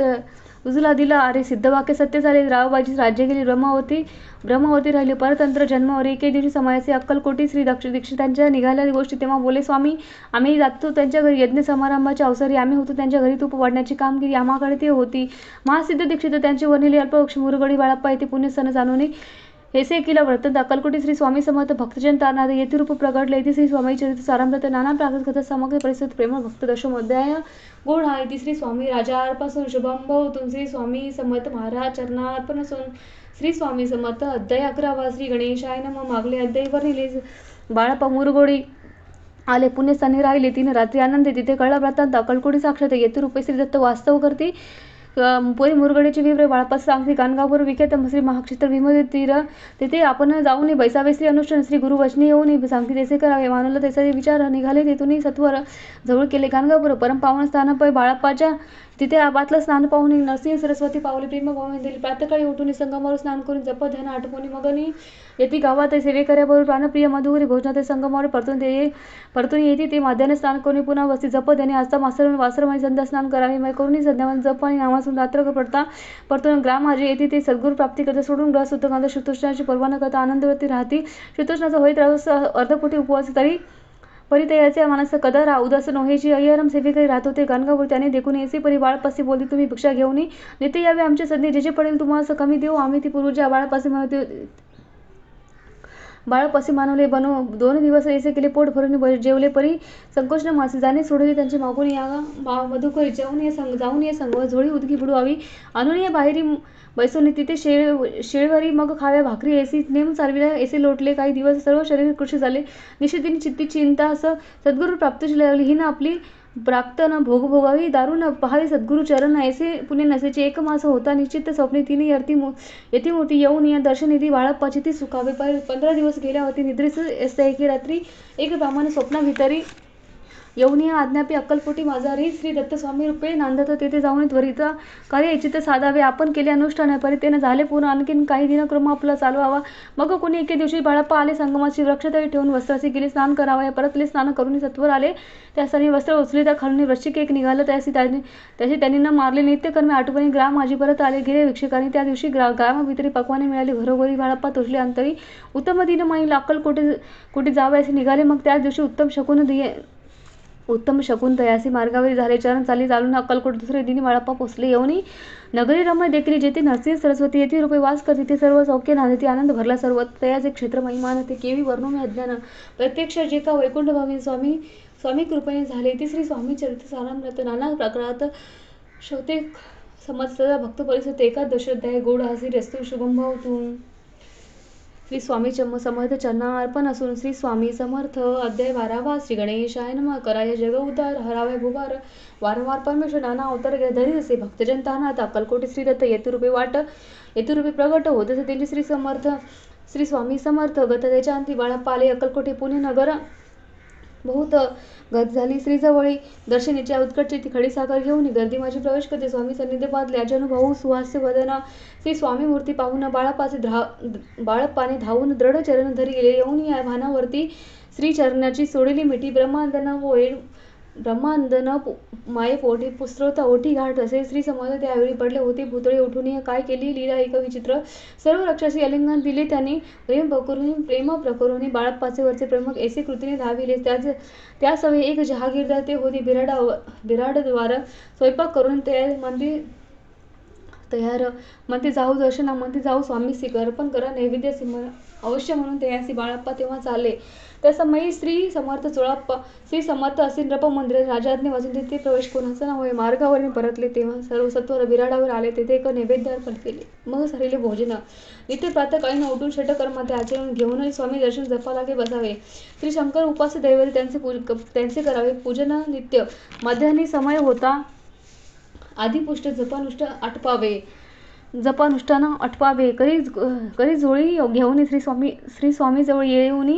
तुझला दिला, अरे सिद्धवाक्य सत्य झाले, रावबाजी राज्य गेली, ब्रह्मावती राहिली, परतंत्र जन्मावर एके दिवशी समायाचे अक्कलकोटी श्री दीक्षितांच्या निघाल्या गोष्टी, तेव्हा बोले स्वामी आम्ही जातो त्यांच्या घरी, यज्ञ समारंभाच्या अवसरी आम्ही होतो त्यांच्या घरी, तूप वाढण्याची कामगिरी आम्हाकडे ते होती, महासिद्ध दीक्षित त्यांचे वर्णिले अल्पवक्ष मुरगडी बाळाप्पा येथे पुण्यसन जाणून हेसे केला व्रतंत अक्कलकोटी श्री स्वामी समर्थ भक्तजन तारनाथ येथे रूप प्रगटले, येथे श्री स्वामी चरित्र सारामृत नाना प्राकृत कथा समग्र परिस्थित प्रेम भक्त दशमोध्याय गुण हा, येथे श्री स्वामी राजार्पासून शुभंभवतून श्री स्वामी समर्थ महाराज चरणार्पणसून श्री स्वामी समर्थ अध्याय 11वा, श्री गणेशाय नमः मागले अध्याय वर्णिले, बाळाप्पा मुरगोडी आले पुण्यस्थानी राहिले, 3 रात्री आनंदी, तिथे कळला व्रतांत अक्कलकोटी साक्षात, येथे रूपे श्री दत्त वास्तव करती, पुरी मुरगडीचे विवरे बाळापास सांगते, कानगापूर विख्यात श्री महाक्षेत्र भीमतीर, तिथे आपण जाऊन बैसावे श्री अनुष्ठान, श्री गुरु वचने येऊन सांगते तसे करावे, मानवलं तसे विचार निघाले, तेथून सत्वर जवळ केले कानगापूर, परम पावन स्थान पै बाळाप्पाच्या, तिथे आबातलं स्नान पाहून नरसिंह सरस्वती पावले प्रेम पाहून दिली, प्रातकाळी उठून संगमावर स्नान करून जप ध्यान आटपून मगनी येथे गावात सेवे कर्याबरोबर प्राणप्रिय मधुगरी भोजनात संगमावर परतून येते, ते माध्याने स्नान करून पुन्हा वस्ती जप ध्याने आस्था वासरमाने संध्या स्नान करावे, मग करून संध्यावन जप आणि नामासून रात्र पडता परतून ग्राम आजी येते, ते सद्गुरू प्राप्ती करता सोडून ग्रह सुद्धा कांदा श्रीकृष्णाची परवा न करता आनंदवती राहती, श्रीकृष्णाचा होईत अर्धपोटी उपवास तरी परितयाचे मानस कदा उदास नोहेची अय्यरम सेवेकरी राहत होते, गाणगापूर त्याने देखून येसे परी बाळपासी बोलते, तुम्ही भिक्षा घेऊन नेते यावे आमच्या सज्ञे, जे पडेल तुम्हाला कमी देऊ आम्ही, ती पूर्वच्या बाळपासी मानवले, 2 दिवस ऐसे केले, पोट भरून जेवले, परी संकोच न मासे जाणे सोडले, त्यांचे मागून या मधुकरी जाऊन ये संग झोळी उदकी बुडवावी, आणून या बाहेरी बैसून तिथे शेळवरी मग खाव्या भाकरी, ऐसी नेम चालविल्या, ऐसे लोटले, काही दिवस सर्व शरीर कृषी झाले, निश्चितीने चित्ती चिंता असं सद्गुरू प्राप्तीची लागली, ही ना आपली प्राप्त न भोग भोगावी, दारू न पहावी सद्गुरू चरण, ऐसे पुण्य नसेचे 1 मास होता निश्चित स्वप्ने, 3 येती मूर्ती येऊन या दर्शन येती बाळाप्पाची ती सुखावे, 15 दिवस गेल्या होती निद्रेस एके रात्री, एक ब्राह्मण स्वप्नाभितरी येऊन या आज्ञापी अक्कलपोटी माझारी, श्री दत्त स्वामी रूपे नांदत, तेथे जाऊन त्वरित कार्य इच्छित साधावे, आपण केले अनुष्ठान परितेने झाले पूर्ण, आणखीन काही दिनक्रम आपला चालवावा, मग कोणी एके दिवशी बाळाप्पा आले, संगमाची वृक्षतळी ठेवून वस्त्राची गेली स्नान करावा, परतले स्नान करून सत्वर आले, त्यासाठी वस्त्र उचले, त्या खालून वृश्चिक एक निघालं, त्याची त्यांनी न मारले, नित्यकर्मे आठवणी ग्राम आजी परत आले, गेले भिक्षकांनी त्या दिवशी ग्रामभितरी पक्वाने मिळाली, घरोघरी बाळाप्पा तोषले, अंतरी उत्तम दिन माईल अक्कलकोटी जावे असे निघाले, मग त्याच दिवशी उत्तम शकून तयासी मार्गावरी झाले, चरण चालून अक्कलकोट दुसरे दिनी बाळाप्पा पोचले, येऊनी नगरी रमय देखील, जेथे नरसिंह सरस्वती येथे रूपे वास करते, ते सर्व सौख्य नांदते, आनंद भरला सर्व, तयाचे क्षेत्र महिमान ते केवी वर्णो मी अज्ञान, प्रत्यक्ष जे का वैकुंठ भावी स्वामी स्वामी कृपेने झाले. ती श्री स्वामी चरित्र सारामृत नाना प्रकारात श्रोते समजता भक्त परिसर एकादश अध्याय गोड हासी रस्तू शुभम भावतू. श्री स्वामी समर्थ चरणार्पण असून श्री स्वामी समर्थ अध्याय 12वा. श्री गणेशाय नमः. कराय जग उद्धार हरावय भुभार. वारंवार परमेश्वर नाना अवतार धरी असे भक्तजन तानात अक्कलकोटी श्री दत्त येतुरूपे प्रगट होत असे त्यांचे श्री स्वामी समर्थ गत त्याच्या अंती बाळाप्पा आले. अक्कलकोटी पुणे नगर बहुत गत झाली. श्री जवळी दर्शनीच्या उत्कटची ती खडी साखर घेऊन गर्दी माझी प्रवेश करते. स्वामी सन्निधी पादले अजनुभऊ सुहास्य वदन. श्री स्वामी मूर्ती पाहून बाळप्पाने धावून दृढ चरण धरी गेले. येऊन या भानावरती श्री चरणाची सोडली मिठी. ब्रह्मांदन माये पोटी पुस्त्रता ओठी घाट. असे श्री समर्थ त्यावेळी पडले होते. भुतळे उठून काय केली लीला एक विचित्र. सर्व रक्षाशी अलिंगन दिले त्यांनी. प्रेम प्रकरुणी बाळप्पाचे वरचे प्रमुख ऐसे कृतीने धाविले. त्या सवे एक जहागीरदार ते होते बिराडद्वार. स्वयंपाक करून तयार म्हणते जाऊ दर्शना. म्हणते जाऊ स्वामीसी अर्पण करा नैवेद्य अवश्य म्हणून तयासी. बाळप्पा तेव्हा चालले. त्या समयी श्री समर्थ असे नृप मंदिरात राजाज्ञे वाचून तेथे प्रवेश कोणाचा न होय. मार्गावरून परतले तेव्हा सर्व सत्वर बिराडावर आले. तेथे एक नैवेद्य अर्पण केले. मग सरिले भोजन. नित्य प्रातःकाळी उठून षटकर्माचे आचरण घेऊनही स्वामी दर्शन जपा लागे बसावे. श्री शंकर उपास्य दैवते त्यांचे करावे पूजन नित्य. मध्यान्ही समय होता आदिपुष्ट जपानुष्ठान आटपावे. करी जोळी घेऊन श्री स्वामी जवळ येऊन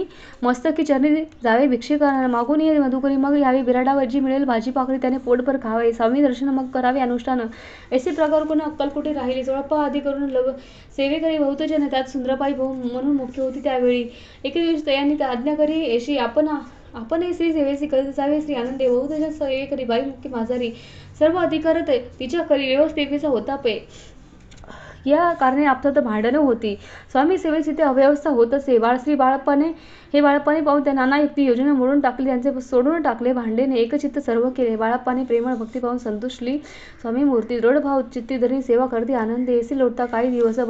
मस्तकी चरणी जावे भिक्षेकांना मागून ये मधुकरी. मग यावे बिराडावर जी मिळेल भाजी पाकळी त्याने पोटभर खावे. स्वामी दर्शन मग करावे अनुष्ठान. ऐसे प्रकार कोण अक्कलकोटी राहिले. जोळप्पा आदी करून सेवेकरी बहुतजन त्यात सुंदरबाई म्हणून मुख्य होती. त्यावेळी एके दिवशी तयांनी आज्ञा करी येशी आपण श्री सेवेसी करीत जावे. श्री आनंदे बहुतजन सेवेकरी बाई मुख्य माझारी सर्व अधिकारत तिच्या करी व्यवस्थेचा होता पे. या कारणे आपसात भांडणं होती. स्वामी सेवेची ते अव्यवस्था होत असे. बाळप्पाने पाहून त्या नाना युक्ती योजना मोडून टाकली. त्यांचे सोडून टाकले. भांडेने एकचित्त सर्व केले. बाळप्पाने प्रेमळ भक्ती पाहून संतुष्टली. स्वामी मूर्ती दृढ भाव चित्ती धरी सेवा करते आनंदे. ऐसे लोटता काही दिवस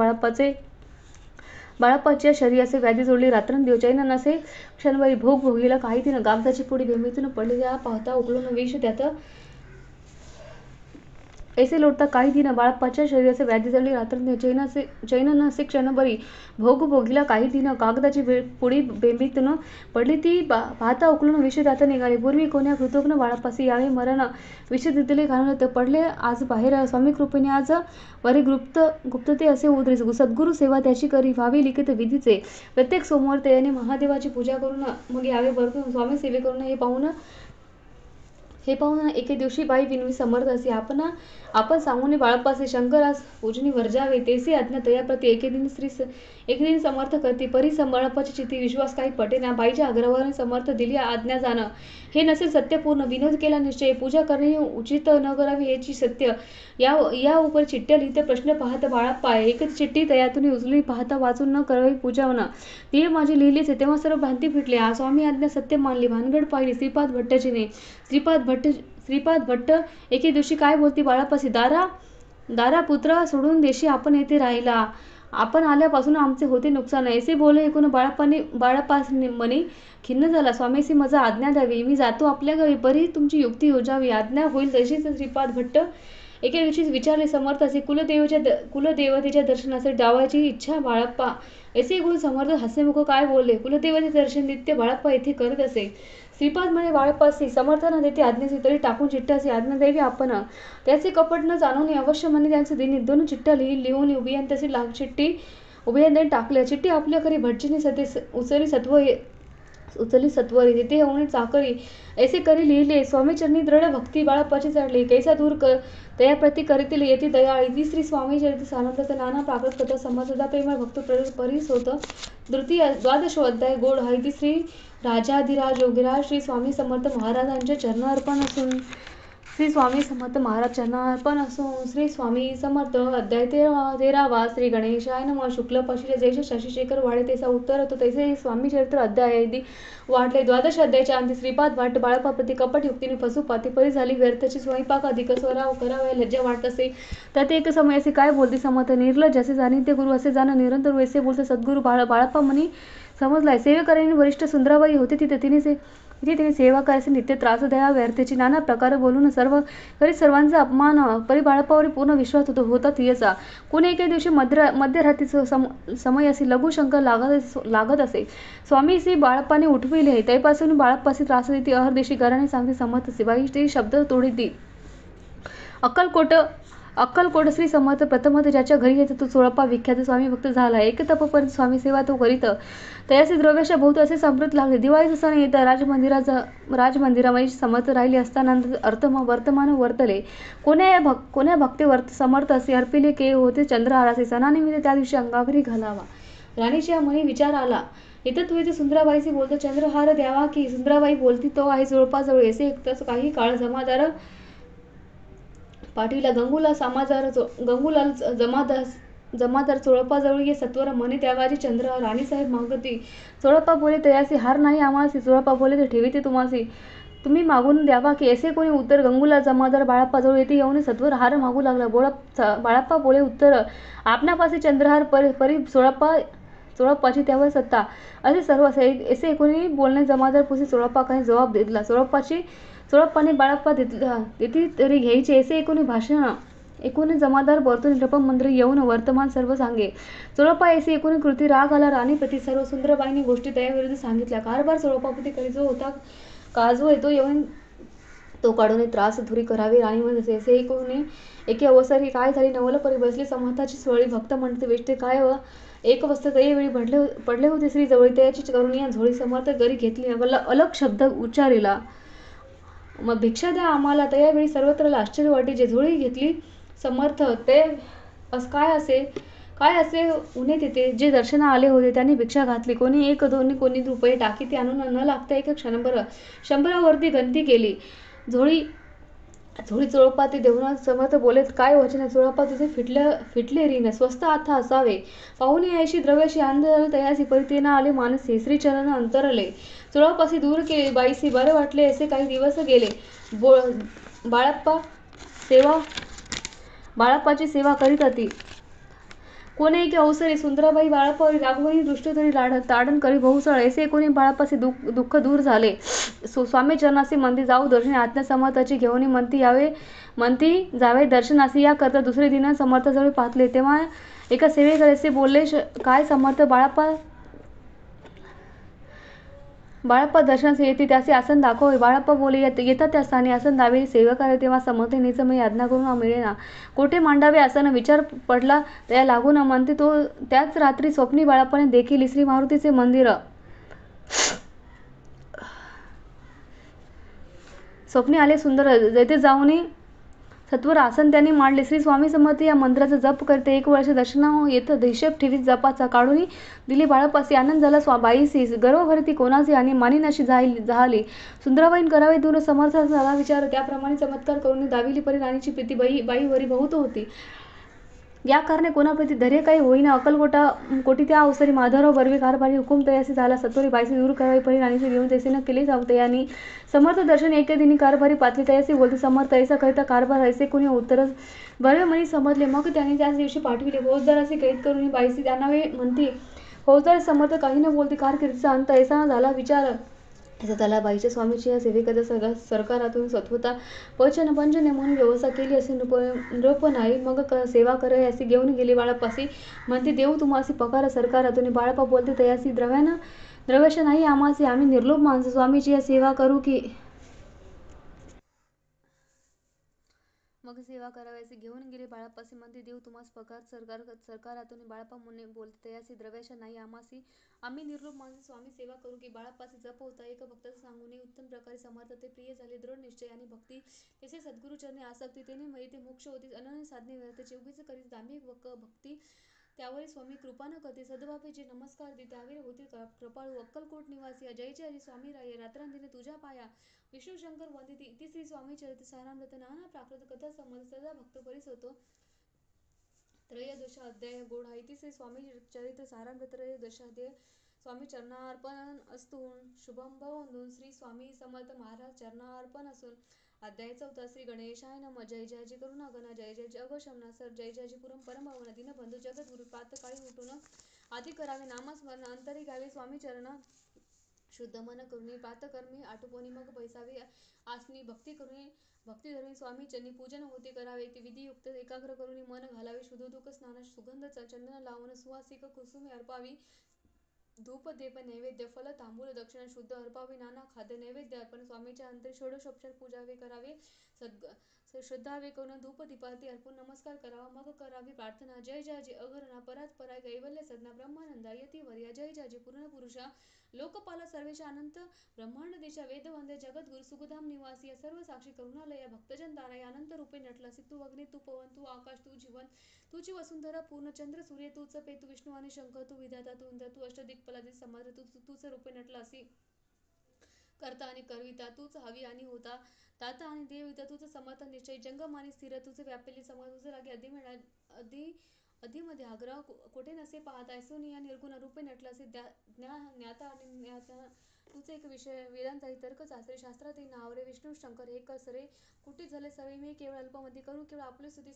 बाळप्पाच्या शरीराचे व्याधी जोडली. रात्रंदिवस चैन नसे क्षणभरी भोग भोगीला. काही दिन कागदाची पुडी भेंबीतून पडली. त्या पाहता उकळून विष त्यात. ऐसे लोटता काही दिन बाळप्पाच्या शरीराचे व्याधी जळली. रात्रंदिवस चैन नसे क्षणभरी भोग भोगीला. काही दिन कागदाची पुडी बेंबीतून पडली. ती पाहता उकळून विष त्यात निघाले. पूर्वी कोण्या कृतज्ञ बाळप्पासी यावे मरण विष दिले घालून ते पडले आज बाहेर. स्वामी कृपेने आज वरी गुप्तते असे उतरे. सद्गुरु सेवा त्याची करी व्हावी लिखित विधीचे. प्रत्येक सोमवार त्याने महादेवाची पूजा करून मग यावे परतून स्वामी सेवे करून. हे पाहून एके दिवशी बाई विनवी समर्थ असे आपण सांगून बाळप्पासे शंकर आज पूजनी वर्जावे. तेसे आज्ञा तयाप्रती एके दिन समर्थ करते. परी बाळप्पाची चित्ती विश्वास काही पटेना. बाईच्या आग्रहावर समर्थ दिली आज्ञा जाणं. हे नसेल सत्यपूर्ण. विनोद केला निश्चय. पूजा करणे उचित न करावी हेची सत्य. या उपर चिठ्ठ्या लिहिते प्रश्न पाहत बाळप्पा. एक चिठ्ठी तयातून उचलली पाहता वाचून न करावी पूजा म्हणा. ती माझी लिहिलीच तेव्हा सर्व भ्रांती फिटली. स्वामी आज्ञा सत्य मानली. भानगड पाहिली श्रीपाद भट्टजीने. श्रीपाद भट्ट एके दिवशी काय बोलती बाळप्पाशी. दारा पुत्र सोडून देशी आपण येथे राहिला. आपण आल्यापासून आमचे होते नुकसान. ऐसे बोले ऐकून बाळप्पाने मनी खिन्न झाला. स्वामीसी मजा आज्ञा द्यावी. मी जातो आपल्या घरी. परी तुमची युक्ती योजावी. आज्ञा होईल तशीच. श्रीपाद भट्ट एके दिवशी विचारले समर्थ असे. कुलदेवतेच्या दर्शनासाठी जावायची इच्छा बाळप्पा. ऐसे गुरु समर्थ हसमुख काय बोलले. कुलदेवते दर्शन नित्य बाळप्पा येथे करीत असे. श्रीपाद म्हणे बाळप्पासी समर्थ न देते आज्ञेची तरी टाकून चिठ्ठ्याची आज्ञा द्यावी आपण. त्याचे कपट न जाणून अवश्य म्हणे त्यांचे दिनी 2 चिठ्ठ्या लिहून उभियान तशी चिठ्ठी उभियान टाकल्या. चिठ्ठी आपल्या घरी भटजीने उचली सत्वरी तिथे होऊन चाकरी. ऐसे करी लिहिले. स्वामीचरणी दृढ भक्ती बाळप्पाची चढली. कैसा दूर तयाप्रती करीतील येती दयाळी. ती श्री स्वामी चरित्र सानंदाचा नाना प्राकृत कथा समजदा प्रेमळ भक्त परीस होत. द्वादशो अध्याय गोड हाय. ती श्री राजाधिराज योगीराज श्री स्वामी समर्थ महाराजांच्या चरणार्पण असून श्री स्वामी समर्थ अध्याय 13वा. श्री गणेशाय नमः. शुक्ल पक्षीचे जैसे शशिशेखर वाढे तैसा उत्तर होतो तैसे स्वामी चरित्र अध्याय वाढले. 12 अध्यायाच्या अंती श्रीपाद भट्ट बाळप्पाप्रती कपट युक्तीने फसुपाती परी झाली. व्यर्थची स्वयंपाक अधिक स्वराव करावया लज्जा वाटत असे. त्यात एक समय असे काय बोलते समर्थ. निर्लज असे जाणी ते गुरु असे जाणं निरंतर ऐसे बोलते सद्गुरु बाळप्पा म्हणी समजलाय. सेवेकरांनी वरिष्ठ सुंदराबाई होती तिथे इथे तिने सेवा करायचे नित्य त्रास द्यावा व्यर्थेची नाना प्रकार बोलून सर्वांचा अपमान परी बाळप्पावर पूर्ण विश्वास होता तियेचा. कोणी एके दिवशी मध्यरात्रीचा समय असे लघुशंकर लागत असे. स्वामी श्री बाळप्पाने उठविले. त्यापासून बाळप्पाशी त्रास देती अहर्दिशी घराने सांगते समर्थ असे. बाई ते शब्द तोडीती. अक्कलकोट श्री समर्थ प्रथमत ज्याच्या घरी येतो तो चोळप्पा विख्यात स्वामी भक्त झाला. एक तपपर्यंत स्वामी सेवा तो करीत. तयासी द्रव्याच्या बहुत असे समृद्ध लागले. दिवाळीचा सण येत राजमंदिरामध्ये समर्थ राहिले असताना वर्तमान वर्तले. कोण्या भक्ते समर्थ असे अर्पिले के होते चंद्रहाराचे. सणानिमित्त त्या दिवशी अंगावरी घालावा. राणीच्या मनी विचार आला. येतत होते सुंदराबाईशी बोलतो चंद्रहार द्यावा की. सुंदराबाई बोलती तो आहे चोळप्पाजवळ. असे एकताच काही काळ पाठविला. गंगूलाल जमादार चोळप्पाजवळ ये सत्वर म्हणे त्यावाची चंद्रहार. राणीसाहेब मागती. चोळप्पा बोले तयासी हार नाही आम्हासी. चोळप्पा बोले ते ठेवीते तुम्हासी. तुम्ही मागून द्यावा की. असे कोणी उत्तर. गंगूलाल जमादार बाळप्पाजवळ येथे येऊन सत्वर हार मागू लागला. बाळप्पा बोले उत्तर आपणापासी चंद्रहार परी चोळप्पाची त्यावर सत्ता. असे सर्व असे कोणी बोलणे जमादार पुसी चोळप्पा काही जबाब दिला. चोळप्पाने बाळप्पा देती तरी घ्यायचे असे एकूण भाषण एकूण जमादार बर्तून नृपमंत्री येऊन वर्तमान सर्व सांगे. चोळप्पा ऐसी एकूण कृती राग आला राणीप्रती. सर्व सुंदरबाईंनी गोष्टी त्याविरुद्ध सांगितल्या. कारभार चोळप्पाप्रती करीजो होता काजो येतो येऊन तो काढून त्रास धुरी करावी. राणी म्हणते असे एके अवसरी काय झाली नवल परी बसली समर्थाची स्वळी. भक्त म्हणते वेष्टे काय व एक वस्त्र तये वेळी पडले होते श्री जवळी. त्याची करुणिया झोळी समर्थ घरी घेतली. अलग शब्द उच्चारिला. मग भिक्षा द्या आम्हाला. त्यावेळी सर्वत्र आश्चर्य वाटे. जे झोळी घेतली समर्थ ते काय असे उणे तिथे. जे दर्शना आले होते त्यांनी भिक्षा घातली. कोणी एक दोन कोणी रुपये टाकी ते आणून न लागता एक शंभरावरती गंती केली. झोळी चोळप्पा ते देऊन समर्थ बोलेत काय वचन. चोळप्पा तुझे फिटले रीन स्वस्त आता असावे. पाहुणे ऐशी द्रव्याशी आंधळ तयासी परी ते ना आले मानसी. श्रीचरण अंतरले. चोळप्पाशी दूर केले. बाईसी बरे वाटले. असे काही दिवस गेले. बाळप्पाची सेवा करीत होती. कोणी एके अवसरी सुंदराबाई बाळप्पावरी रागवणी दृष्ट तरी ताडण करी बहुसळ. ऐसे कोणी बाळप्पाचे दुःख दूर झाले. स्वामी चरणासी म्हणती जाऊ दर्शनी. आज्ञा समर्थाची घेऊन म्हणती जावे दर्शनासी. या करता दुसरे दिन समर्थाजवळ पाहतले. तेव्हा एका सेवेकडे असे बोलले काय समर्थ बाळप्पा दर्शनास येते त्याचे आसन दाखवावे. बाळप्पा बोले येतात त्या स्थानी आसन दावे. सेवा करावे. तेव्हा समर्थ निचमयी आज्ञा करून मिळेना. कोठे मांडावे आसन विचार पडला त्या लागून. म्हणते तो त्याच रात्री स्वप्नी बाळप्पाने देखील श्री मारुतीचे मंदिर स्वप्नी आले सुंदर. जेथे जाऊन सत्वर आसन त्यांनी मांडले. श्री स्वामी समर्थ या मंत्राचा जप करते. एक वर्ष दर्शना येत हिशेब ठेवीत जपाचा. काढून दिली बाळप्पासी. आनंद झाला बाईसी. गर्वभरती कोणाचे आणि मानिनाशी जाहली. सुंदराबाईन करावे दूर समर्थाचा झाला विचार. त्याप्रमाणे चमत्कार करून दाविली परी राणीची प्रीती बाईवरी बहुत होती. या कारणे कोणाप्रती धैर्य काही होईना. अक्कलकोटी त्या अवसरी माधवराव बर्वे कारभारी हुकूम तयासी झाला. सत्वरी बाईसी दूर करावी परी राणीचे घेऊन तैसे न केले तयानी. समर्थ दर्शन एके दिनी कारभारी पातळी तयासी बोलते समर्थ ऐसा करिता कारभार ऐसे कोणी उत्तरच बर्वे म्हणी समजले. मग त्यांनी त्याच दिवशी पाठविले. फौजदाराचे कैद करून बाईसी त्यांनावे म्हणती. फौजदार समर्थ काही न बोलते. कारकिर्दीचा अंत ऐसा झाला विचार. ऐसा झाला बाईच्या स्वामीची या सेवेकरता सरकारातून स्वतःता पंचने म्हणून व्यवस्था केली असे नृप नाही. मग सेवा करे असे घेऊन गेली बाळप्पासी. म्हणते देऊ तुम्हासी पगार सरकारातून. बाळप्पा बोलते तयासी द्रव्याशा नाही आम्हासी. आम्ही निर्लोभ माणसं स्वामीची या सेवा करू की. मग सेवा करावयाचे घेऊन गेले बाळप्पासी. म्हणते देऊ तुम्हास पगार सरकारातून. बाळप्पा बोलते तयासी द्रव्याशा नाही आम्हासी. आम्ही निर्लोभ माणसे स्वामी सेवा करू की. बाळप्पासी जप होता. एक भक्ताचा सांगून उत्तम प्रकारे समर्थ ते प्रिय झाले. दृढ निश्चय आणि भक्ती तसे सद्गुरुचरणी आसक्ती तेने मिळते मोक्ष होती. अनन्य साधने व्यर्थचे उगीच करीत दांभिक भक्ती त्यावरी स्वामी कृपा न करते. सद्भावे जे नमस्कार दे त्यावेळी होते कृपाळू. अक्कलकोट निवासी जयचे हरी स्वामी राये. रात्रांदिने तुझ्या पाया विष्णू शंकर वंदिती. इति श्री स्वामी चरित्र सारामृत नाना प्राकृत कथा संबंध सदा भक्त परिस होतो. त्रयोदश अध्याय गोड. इति श्री स्वामी चरित्र सारामृत त्रयोदश अध्याय. स्वामी चरणार्पण अस्तु. शुभम भवंतु. श्री स्वामी समर्थ महाराज चरणार्पण असून. अध्याय 4. श्री गणेशाय नमः. जय जय करुणा गण. जय जय अघोषमना सर. जय जय परमभावना दीनबंधू जगद्गुरु. प्रात काळी उठून आधी करावे नामस्मरण. अंतरी घ्यावे स्वामी चरण. शुद्ध मन करुणी प्रातकर्मी आटोपणी मग बैसावे आसनी भक्तिधर्मी स्वामी चरणी पूजन होते करावे ते विधियुक्त एकाग्र करुणी मन घालावे शुद्धोदक स्नान सुगंध चंदन लावून सुवासिक कुसुमे अर्पावी धूप दीप नैवेद्य फल तांबूल दक्षिणा शुद्ध अर्पावे नाना खाद्य नैवेद्य अर्पण स्वामीच्या अंतरी षोडशोपचार पूजावे करावे श्रद्धावे करून धूप दीपाती अर्पून नमस्कार करावा मग करावी प्रार्थना जय जय अघरणा परात पराय कैवल्य सदना ब्रह्मानंदा यती वर्या जय जय पूर्ण पुरुषा लोकपाला सर्वेशा अनंत ब्रह्मांड देशा वेदवंदे जगद्गुरु सुखधाम निवासी या सर्व साक्षी करुणालया भक्तजन ताराय अनंत रूपे नटलासी तू अग्नी तू पवन तू आकाश तू जीवन तुझी वसुंधरा पूर्ण चंद्र सूर्य तूच पे तू विष्णू आणि शंकर तू विधाता तू इंद्र तू अष्टदिक्पालादी समुद्र तूच रूपे नटलासी करता आणि करविता तूच हवी आणि होता ताता आणि देविता तुझं समर्थ निश्चय जंगम आणि स्थिर तुझे व्यापलेले समर्थ तुझं लागे अधिमध्ये आग्रह कोठे नसे पाहता सोनिया निर्गुण रूपे नटलासे ज्ञाता आणि ज्ञाता तुझे एक विषय वेदांत तर्क शास्त्रे शास्त्रात नावरे विष्णू शंकर एक कसरे कुठे झाले सर्वे मी केवळ अल्पमध्ये करू केवळ आपली स्तुती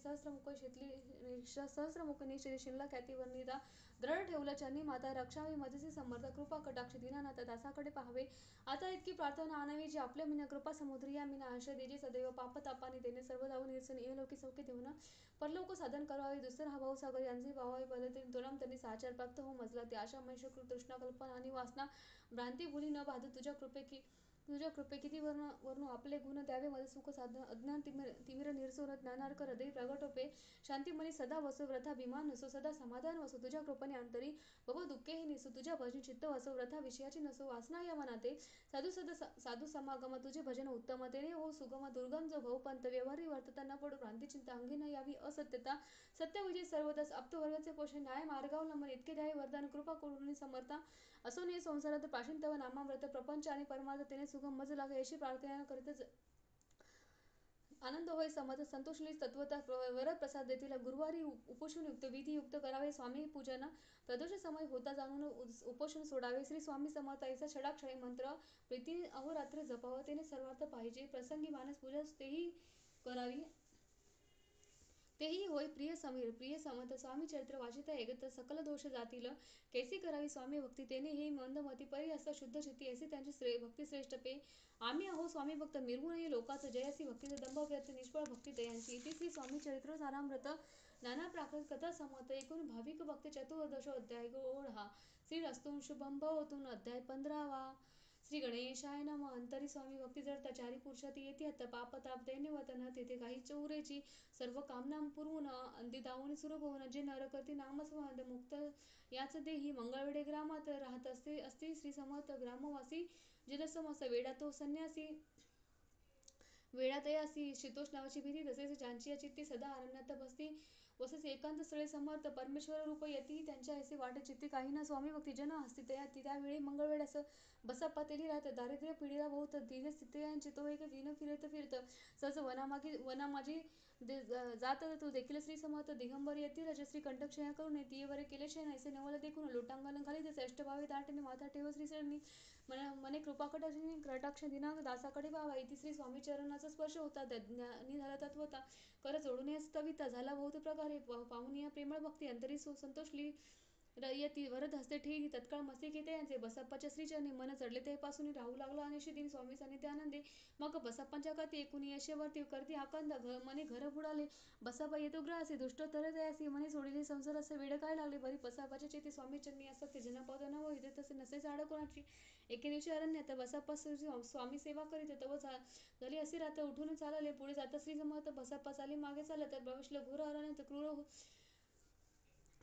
सहस्रमुख निश्चित शिल्लक ख्याती वर्णिता दृढ ठेवलं चरणी माता रक्षावी मजसी समर्थ कृपा कटाक्ष दीनानाथ दासाकडे पाहावे आता इतकी प्रार्थना आणावी जी आपल्या मीना कृपा समुद्री या मीना आश्रय देजी सदैव पाप तापाने देणे सर्व जाऊन निरसन इहलोकी सौख्य देऊन परलोक साधन करावे दुसरा हा भाऊ सागर यांचे भावावे पद्धती तोलाम त्यांनी साचार प्राप्त हो मजला ते आशा मनुष्य तृष्णा कल्पना आणि वासना भ्रांती भुली न बाध तुझ्या कृपे किती वर्णू आपले गुण द्यावे मध्ये सुख साधन अज्ञान तिमिर निरसोर ज्ञानार्क हृदय प्रगट होपे शांती मनी सदा वसो व्रथा भीमान नसो सदा समाधान वसो तुझ्या कृपेने अंतरी बघ दुःखे हे निसो तुझ्या भजन चित्त वसो व्रथा विषयाची नसो वासना या मनाते साधू समागम तुझे भजन उत्तम तेने हो सुगम दुर्गम जो भवपंत व्यवहारी वर्तता न पडू भ्रांती चिंता अंगी न यावी असत्यता सत्य विजय सर्वदस आप्तवर्गाचे पोषण न्याय मार्गावलंबन इतके द्यावे वरदान कृपा करुणी समर्था असो ने संसारात प्राचीन तव नामामृत प्रपंच आणि परमार्थ तेने सुगम मज लागे अशी प्रार्थना करीतच आनंद होय समर्थ संतोषली तत्वता वर प्रसाद देतील गुरुवारी उपोषण युक्त विधियुक्त करावे स्वामी पूजन प्रदोष समय होता जाणून उपोषण सोडावे श्री स्वामी समर्थ ऐसा षडाक्षरी मंत्र प्रीती अहोरात्र जपावं तेने सर्वार्थ पाहिजे प्रसंगी मानस पूजा तेही करावी तेही होय प्रिय समीर प्रिय समर्थ स्वामी चरित्र वाचिता एकत सकल दोष जातील कैसी करावी स्वामी भक्ती तेने हे मंदमती परी असता शुद्ध चित्ती असे त्यांची भक्ती श्रेष्ठ पे आम्ही आहो स्वामी भक्त मिरवून लोकाचं जयसी भक्तीचे दंभ व्यर्थ निष्फळ भक्ती दयांची इथे श्री स्वामी चरित्र सारामृत नाना प्राकृत कथा समर्थ एकूण भाविक भक्ती चतुर्दश अध्याय ओढा श्री रस्तून शुभम भवतून अध्याय 15वा श्री गणेशाय नमः अंतरी स्वामी भक्ती जडता चारी पुरुषाती येते हत्त पाप ताप दैन्यवतन तेथे काही चौरेची सर्व कामना पुरवून अंधी दावून सुरू होऊन जे नर करते नामस्मरण मुक्त याच देही मंगळवेढे ग्रामात राहत असते श्री समर्थ ग्रामवासी जलसमस वेडा तो संन्यासी वेळातयासी शीतोष नावाची भीती तसेच ज्यांची या चित्ती सदा आरण्यात बसती वसच एकांत स्थळे समर्थ परमेश्वर रूप येती त्यांच्या ऐसे वाटे चित्ती काही ना स्वामी भक्ती जन हस्ती त्यावेळी मंगळवेढ्यास बसा पातेली राहत दारिद्र्य पिढीला बहुत दीन स्थिती तो एक दिन फिरत सहज वनामाजी जात तो देखील श्री समर्थ दिगंबर येती रजश्री कंठक्षया करून तीवर केले शयन ऐसे नवल देखून लोटांगण खाली तसे अष्टभावे दाटने माथा ठेव श्री चरणी मने कृपा कटाक्ष दिनांक दासाकडे पाहावा इथे श्री स्वामी चरणाचा स्पर्श होता ज्ञानी झाला तत्वता कर जोडून या स्तविता झाला बहुत प्रकारे पाहून या प्रेमळ भक्ती अंतरी संतोषली यती वरद हस्ते ठेवी तत्काळ मस्ती घेते यांचे बसप्पाच्या श्रीचरणी मन चढले तेपासून राहू लागलो आणि दिन स्वामी सानिध्य आनंदे मग बसप्पांच्या काती एकूण यशेवरती करती आकांद मने घर बुडाले बसप्पा येतो ग्रासी दुष्ट तर दयासी मने सोडिले संसार असे वेळ काय लागले बरी बसप्पाच्या चेती स्वामी चरणी असत ते जनापद न होते तसे नसे झाड कोणाची एके दिवशी अरण्यात बसप्पा स्वामी सेवा करीत तव झाली असे रात्र उठून चालले पुढे जाता श्री समर्थ बसप्पा चाली मागे चालत तर प्रवेशला घोर अरण्यात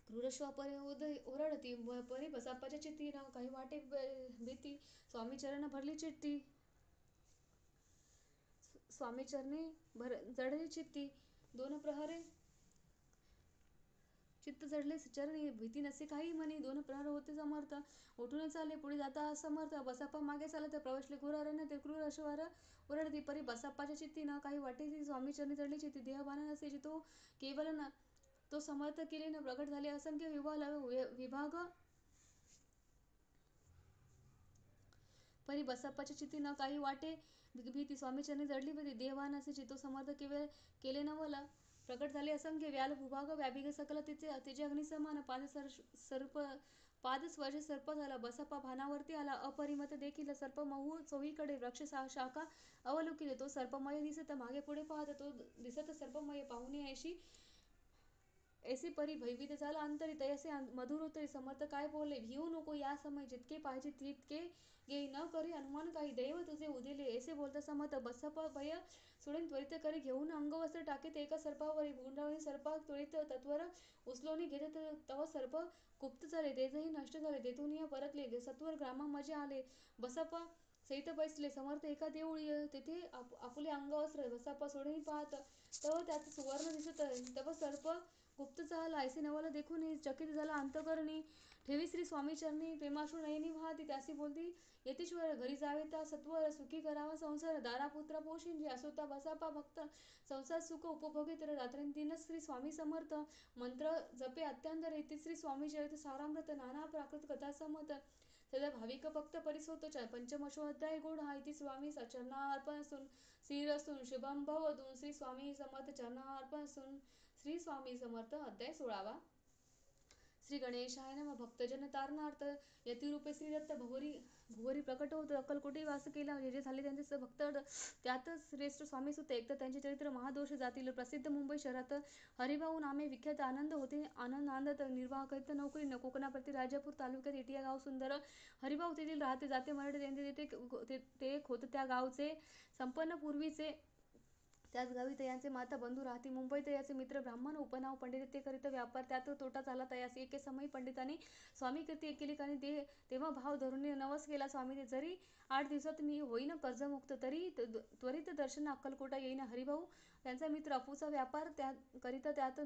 क्रूरश्वा ओरडती परी बसप्पाच्या चित्ती ना काही वाटे भीती स्वामी चरण भरली चित्ती स्वामी चरणी जडली चित्ती दोन प्रहरे चित्त जडले चरणी भीती नसे काही म्हणे दोन प्रहर होते समर्थ उठून चालले पुढे जाता असमर्थ बसप्पा मागे चालत प्रवेशले घोर अरण्यात क्रूर अश्वार ओरडती परी बसप्पाच्या चित्ती ना काही वाटे स्वामी चरणी जडली चित्ती देहभान नसे तो केवल न तो समर्थ केले न प्रगट झाले असंख्य विभाग परी बसप्पाच्या चित्ती न काही वाटे भीती स्वामी चरणी जडली भीती देहभान असे तो समर्थ केले न मला प्रकट झाले असंख्य व्याल भूभाग व्यापिक सकल तिचे अग्निसमान पाच सर्प पादस्पर्श सर्प झाला. बसप्पा भानावरती आला. अपरिमित देखील सर्प महू चोहीकडे वृक्ष शाखा अवलोकिले. तो सर्पमय दिसत मागे पुढे पाहत. तो दिसत सर्पमय पाहुणे ऐसी परी भयभीत झाला अंतरी. तैसे मधुर होते. समर्थ काय बोलले, भिवू नको, या समय जितके पाहिजे तितके घे, न करी अनुमान काही, दैव तुझे उदिले. ऐसे बोलता समर्थ बसप्पा भय सोडून त्वरित करी घेऊन अंगवस्त्र टाकीत एका सर्पावरी गुंडाळून सर्पा त्वरित तत्वर उचलून घेत. तव सर्प गुप्त झाले, तेजही नष्ट झाले. तेथून या परतले, सत्वर ग्रामामध्ये आले. बसप्पा सहित बैसले. समर्थ एका देऊळी तेथे आपले अंगवस्त्र बसप्पा सोडून पाहत. तव त्यात सुवर्ण दिसत. तव सर्प गुप्त झाला. ऐसे नवल देखून चकित झाला अंतकरणी. ठेवी श्री स्वामी चरणी प्रेमाश्रू नयनी वाहती. त्यासी बोलती, यतीश्वर घरी जावे ता सत्वर, सुखी करावा संसार, दारा पुत्र पोषिंजी. असोता बसप्पा भक्त संसार सुख उपभोगे. तर रात्रींदिनच श्री स्वामी समर्थ मंत्र जपे अत्यंत रीती. श्री स्वामी चरित सारामृत नाना प्राकृत कथा समत. सदा भाविक भक्त परिसोत पंचमशोअध्याय गोड हा. इति स्वामी चरणार्पणसून श्रीरसून शुभम भवतून. श्री स्वामी समर्थ चरणार्पणसून. श्री स्वामी समर्थ. अध्याय 16वा. श्री गणेशाय नमः. भक्तजन तारणार्थ यतिरूपे श्री दत्त भुवरी प्रकट होत. अक्कलकोटी वास केला. जे झाले त्यांचे भक्त त्यात श्रेष्ठ स्वामी सुत. एक तर त्यांचे चरित्र महादोष जातील. प्रसिद्ध मुंबई शहरात हरिभाऊ नामे विख्यात आनंद होते. आनंदात निर्वाह करीत नोकरी. कोकणाप्रती राजापूर तालुक्यात एटिया गाव सुंदर. हरिभाऊ तेथील राहते. जाते मराठी. त्यांचे ते एक होत त्या गावचे संपन्न पूर्वीचे. त्याच गावी तयांचे माता बंधू राहती. मुंबईत तयाचे मित्र ब्राह्मण उपनाव पंडित. ते करीत व्यापार. त्यात तोटा झाला तयास. एके समयी पंडितांनी स्वामी कीर्ती केली. आणि तेव्हा भाव धरून नवस केला स्वामीने, जरी 8 दिवसात मी होईन कर्जमुक्त तरी त्वरित दर्शन अक्कलकोटा येईन. हरिभाऊ त्यांचा मित्र. अफूचा व्यापार करीत त्यात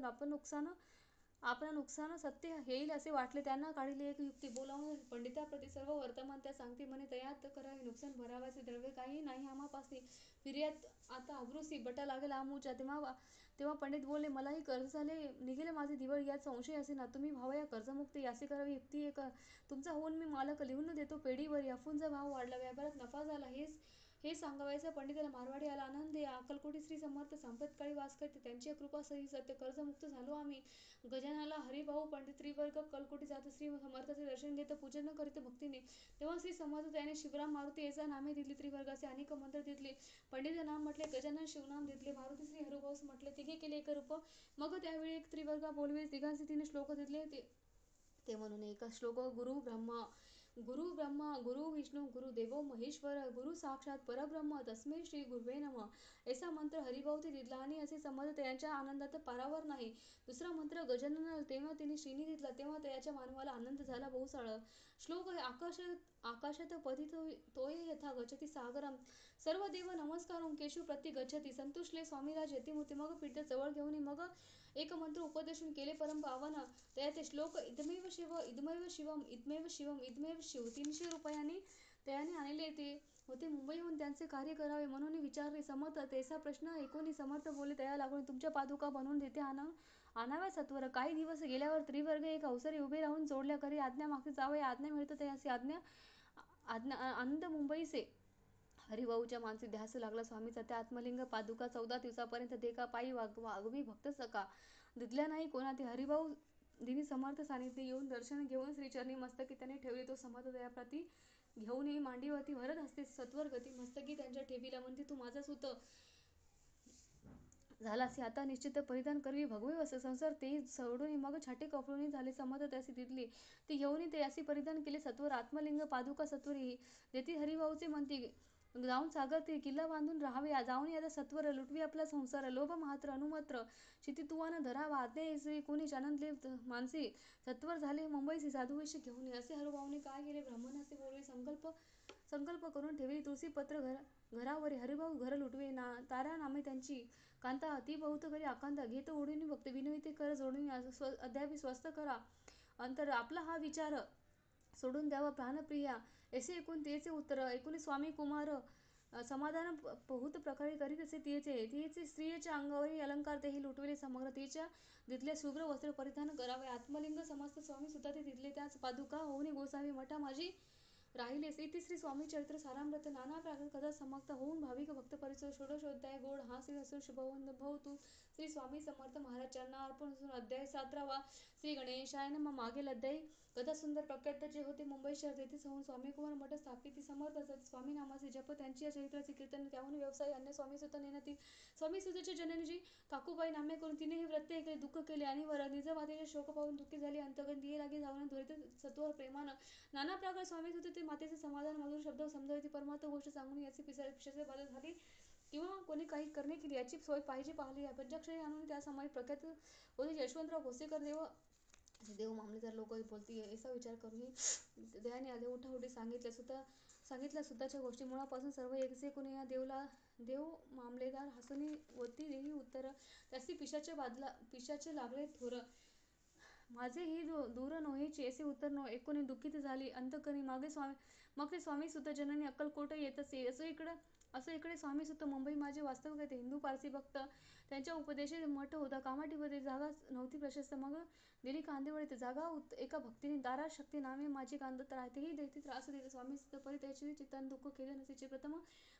आपला नुकसान सत्य येईल असे वाटले. त्यांना काढली एक युक्ती. बोलावून पंडिताप्रती सर्व वर्तमान त्या सांगते म्हणे, तयात करावे नुकसान भरावाचे द्रव्य काही नाही आम्हापासनी. फिर्यात आता अब्रुसी बटा लागेल आमूच्या. तेव्हा पंडित बोलले, मलाही कर्ज झाले निघेल माझे दिवळ, यात संशय असे ना. तुम्ही भावया कर्जमुक्त यासी करावी युक्ती एक. तुमचा होऊन मी मालक लिहून देतो पेढीवरी. अफूंचा भाव वाढला, व्यापारात नफा झाला. हे सांगावयाचा पंडिताला मारवाडी आला आनंदे. अक्कलकोटी श्री समर्थ सांप्रतकाळी वास करते. त्यांची कृपा सही सत्य. कर्जमुक्त झालो आम्ही. गजाननाला हरिभाऊ पंडित त्रिवर्ग अक्कलकोटी जात. श्री समर्थाचे दर्शन घेत पूजन करीत भक्तीने. तेव्हा श्री समर्थ त्याने शिवराम मारुती ऐसा नामे दिली. त्रिवर्गाचे अनेक मंत्र दिले. पंडित नाम म्हटले. गजानन शिवनाम दिले. मारुती श्री हरिभाऊस म्हटले. तिघे केले एक रूप. मग त्यावेळी एक त्रिवर्गा बोलवे. तिघांचे 3 श्लोक दिले. ते म्हणून एक श्लोक. गुरु ब्रह्मा गुरु विष्णू गुरुदेवो महेश्वर गुरु साक्षात परब्रह्म तस्मै श्री गुरुवे नमः. ऐसा मंत्र हरिभाऊ ते दिला. आणि असे समर्थ त्यांच्या आनंदात पारावर नाही. दुसरा मंत्र गजानन. तेव्हा तिने श्रीनी दिला. तेव्हा त्याच्या मानवाला आनंद झाला बहुसाळ. श्लोक. आकाशात पतित तोय यथा गच्छति सागरम, सर्व देव नमस्कारून केशव प्रति गच्छति. संतुष्टले स्वामीराज यतिमूर्ती. मग पीठ जवळ घेऊन मग एक मंत्र उपदेशून केले परम पावन. त्याचे श्लोक. इदमेव शिव इदमेव शिवम इदमेव शिवम इदमेव शिव. 300 रुपयांनी त्याने आणले ते होते मुंबईहून. त्यांचे कार्य करावे म्हणून विचारले समर्थ तेसा प्रश्न ऐकून समर्थ बोलले, तया लागून तुमच्या पादुका बनवून देते आणाव्या सत्वर. काही दिवस गेल्यावर त्रिवर्ग एक अवसरी उभे राहून जोडल्या करी आज्ञा मागते जावया. आज्ञा मिळत तयासी आज्ञा आनंद मुंबईसे. हरिभाऊच्या मानसी ध्यास लागला स्वामीचा. त्या आत्मलिंग पादुका 14 दिवसापर्यंत देखा पायी वागवी भक्त सका. दिसल्या नाही कोणा. ते हरिभाऊ दिनी समर्थ सानिध्य येऊन दर्शन घेऊन श्रीचरणी मस्तकी त्याने ठेवली. तो समर्थ दयाप्रती घेऊन मांडीवरती भरत असते सत्वर गती. मस्तकी त्यांच्या ठेवीला म्हणते, तू माझा सुत झालासी. आता निश्चित परिधान करवी भगवे वस संसार. ते सोडून मग छाटे कपडून झाले. समर्थ त्यासी दिली. ती घेऊन त्यासी परिधान केले सत्वर. आत्मलिंग पादुका सत्वरी देती हरिभाऊचे म्हणती, जाऊन सागर ते किल्ला बांधून राहावे. जाऊन आता सत्वर लुटवी आपला संसार. लोभ मात्र अनुमात्र क्षितितुवान धरावा. आज्ञा येसी कोणी आनंदले मानसी. सत्वर झाले मुंबईसी साधुवेश घेऊन. असे हरिभाऊने काय केले ब्राह्मणाचे बोलवे. संकल्प करून ठेवली तुळशीपत्र घरावरी. हरिभाऊ घर लुटवे. तारा नामे त्यांची कांता. ती बहुत करी आकांता. घेत ओढून भक्त विनविते कर जोडून. अद्यापि स्वस्थ करा अंतर. आपला हा विचार सोडून द्यावा प्राणप्रिया. ऐसे ऐकून तेचे उत्तर ऐकून स्वामी कुमार समाधान बहुत प्रकारे करीत असे. तिचे स्त्रियेच्या अंगावरील अलंकार तेही लुटविले समग्र. तिच्या तिथले शुभ्र वस्त्र परिधान करावे. आत्मलिंग समस्त स्वामी सुद्धा ते तिथले. त्याच पादुका होऊन गोसावी मठा माझी राहिले. इति श्री स्वामी चरित्र सारामृत नाना प्राकृत कथा समाप्त होऊन भाविक भक्त परिचय षोडशोध्याय गोड हा श्री असो शुभवंत भवतु. श्री स्वामी समर्थ महाराज चरणा अर्पण असून अध्याय 17वा. श्री गणेशाय नमः. मागील अध्यायी कथा सुंदर प्रख्यात जे होते मुंबई शहर तेथे होऊन स्वामी कुमार मठ स्थापित समर्थ असत. स्वामी नामाचे जप त्यांची या चरित्राचे कीर्तन त्याहून व्यवसाय अन्य स्वामी सुत नेनती. स्वामी सुतेच्या जननीची काकूबाई नामे करून तिने हे व्रत ऐकले, दुःख केले आणि वर निज मातेचे शोक पाहून दुःखी झाली. अंतगण दिये लागे जाऊन त्वरित सत्वर प्रेमानं नाना प्रकार स्वामी सुत ते मातेचे समाधान मधुर शब्द समजावती परमार्थ गोष्ट सांगून याची पिशाचे बाधा झाली किंवा कोणी काही करणे केली याची सोय पाहिजे पाहिली. या पंचाक्षरी आणून त्या समय प्रख्यात होते यशवंतराव भोसेकर देव मामलेदार लोक बोलती असा विचार करून दयाने आले उठाउठी सांगितल्या सुताच्या गोष्टी मुळापासून सर्व एकसे कोणी या देव मामलेदार हसनी वती देही उत्तर त्यासी पिशाचे लागले थोर माझे ही दूर नोहेची असे उत्तर नो एकोणी दुःखित झाली अंतकरी मग ते स्वामी सुत जननी अक्कलकोट येत असे. असं इकडे स्वामी सुत मुंबई माझे वास्तव होते. हिंदू पारसी भक्त त्यांच्या उपदेशे मठ होता. कामाठीमध्ये जागा नव्हती प्रशस्त. मग दिली कांदिवळीत जागा एका भक्तीने दारा शक्ती नामे माझी कांदत राहतेही देती त्रास देते. स्वामी सुत परी त्याची चित्तान दुःख केले नसेचे. प्रथम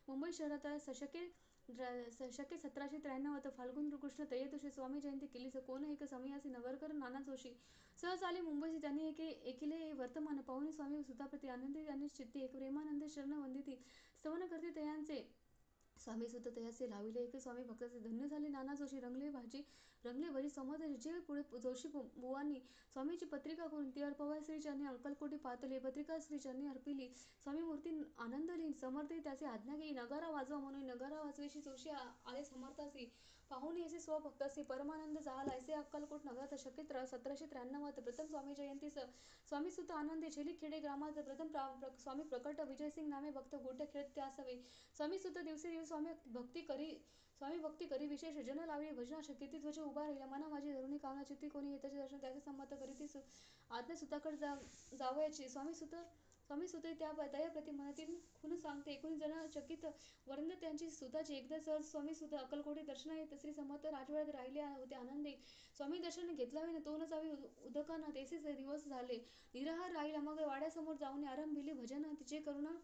मुंबई शहरात शके 1793 फाल्गुन कृष्ण त्रयोदशी स्वामी जयंती केली. कोण एक समयासी नगरकर नाना जोशी सहज आले मुंबईचे. त्यांनी ऐकिले वर्तमान पाहुणे स्वामी सुताप्रती आनंदी त्यांनी चित्ती एक प्रेमानंद शरण वंदिती स्तवन करते तयांचे स्वामी सुत तयाचे लाविले. एक स्वामी भक्ताचे धन्य झाले नाना जोशी रंगले भरी समज जे पुढे जोशी बुवांनी स्वामीची पत्रिका करून ती अर्पवा श्रीचरणी अंकलकोटी पातले. पत्रिका श्रीचरणी अर्पिली. स्वामी मूर्ती आनंदली समर्थे त्याचे आज्ञा घेई नगारा वाजवा म्हणून नगारा वाजवेशी जोशी आले समर्थासी पाहुणे असे स्वभक्तासी परमानंद झाला. ऐसे अक्कलकोट नगरात शके 1793 प्रथम स्वामी जयंतीस स्वामी सुत आनंदी छेली खेडे ग्रामात प्रथम स्वामी प्रकट विजयसिंग नामे भक्त गोट्या खेळत त्यासवे स्वामी सुत दिवसे स्वामी भक्ती करी विशेष जन लावली भजनाश कीर्ती ध्वज उभा राहिला. मना माझी धरुणी कामना चित्ती कोणी येताचे दर्शन त्याचे संमत करीती आज्ञा सुताकडे जावयाची. स्वामी सुत त्याप्रती मनातील खून सांगते. 19 जण चकित वरंद त्यांची सुताची एकदा सहज स्वामी सुत अक्कलकोटी दर्शना येत श्री समर्थ राजवाड्यात राहिले होते आनंदी. स्वामी दर्शन घेतलावे तो न जावी उदकाना तेसेच दिवस झाले निराहार राहिला. मग वाड्यासमोर जाऊन आरंभिले भजन तिचे करुणा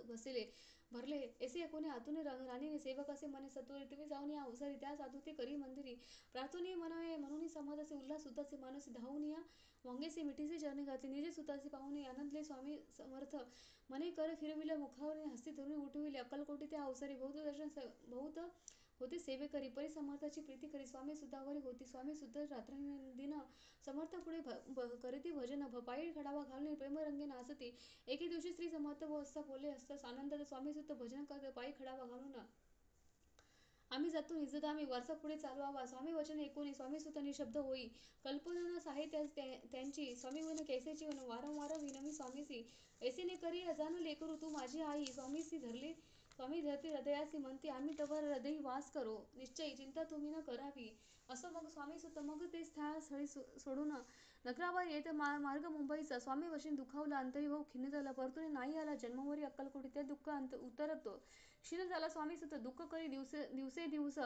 बसले भरले. ऐसे कोणी आतून राणीने सेवक असे मने सत्वरी तुम्ही जाऊन या अवसरी त्या साधू ते करी मंदिरी प्रार्थनीय म्हणावे म्हणून समर्थाचे उल्हास सुताचे मानसी धावून या वांगेसे मिठीचे चरणी घातले. निजे सुताचे पाहुणे आनंदले स्वामी समर्थ मने कर फिरविल्या मुखावर हस्ती धरून उठविले. अक्कलकोटी त्या अवसरी बहुत होते सेवेकरी परी समर्थाची प्रीती करी स्वामी सुतावरी होती. स्वामी सुत रात्रंदिन समर्थ पुढे करीती भजन पायी खडावा घालून प्रेमरंगे नाचती. एके दिवशी श्री समर्थ असता बोलले असतास आनंदात स्वामी सुत भजन करत पायी खडावा घालून आम्ही जातो निजधामी वारसा पुढे चालवावा. स्वामी वचन ऐकून स्वामी सुत निशब्द होई कल्पना साहित्य त्यांची स्वामी वन कैसेची वन वारंवार विनमी स्वामीसी ऐसे ने करी अजान लेकरू तू माझी आई स्वामी धरती हृदयासी म्हणती आम्ही तवर हृदयी वास करो निश्चयी चिंता तुम्ही न करावी. असं मग स्वामी सुत मग ते स्थळी सोडून नगरावर येत मार्ग मुंबईचा स्वामी वचन दुखावला अंतरी भाऊ खिन्न झाला परतून नाही आला जन्मवरी अक्कलकोटी त्या दुःख उतरतो क्षीण झाला. स्वामी सुत दुःख करी दिवस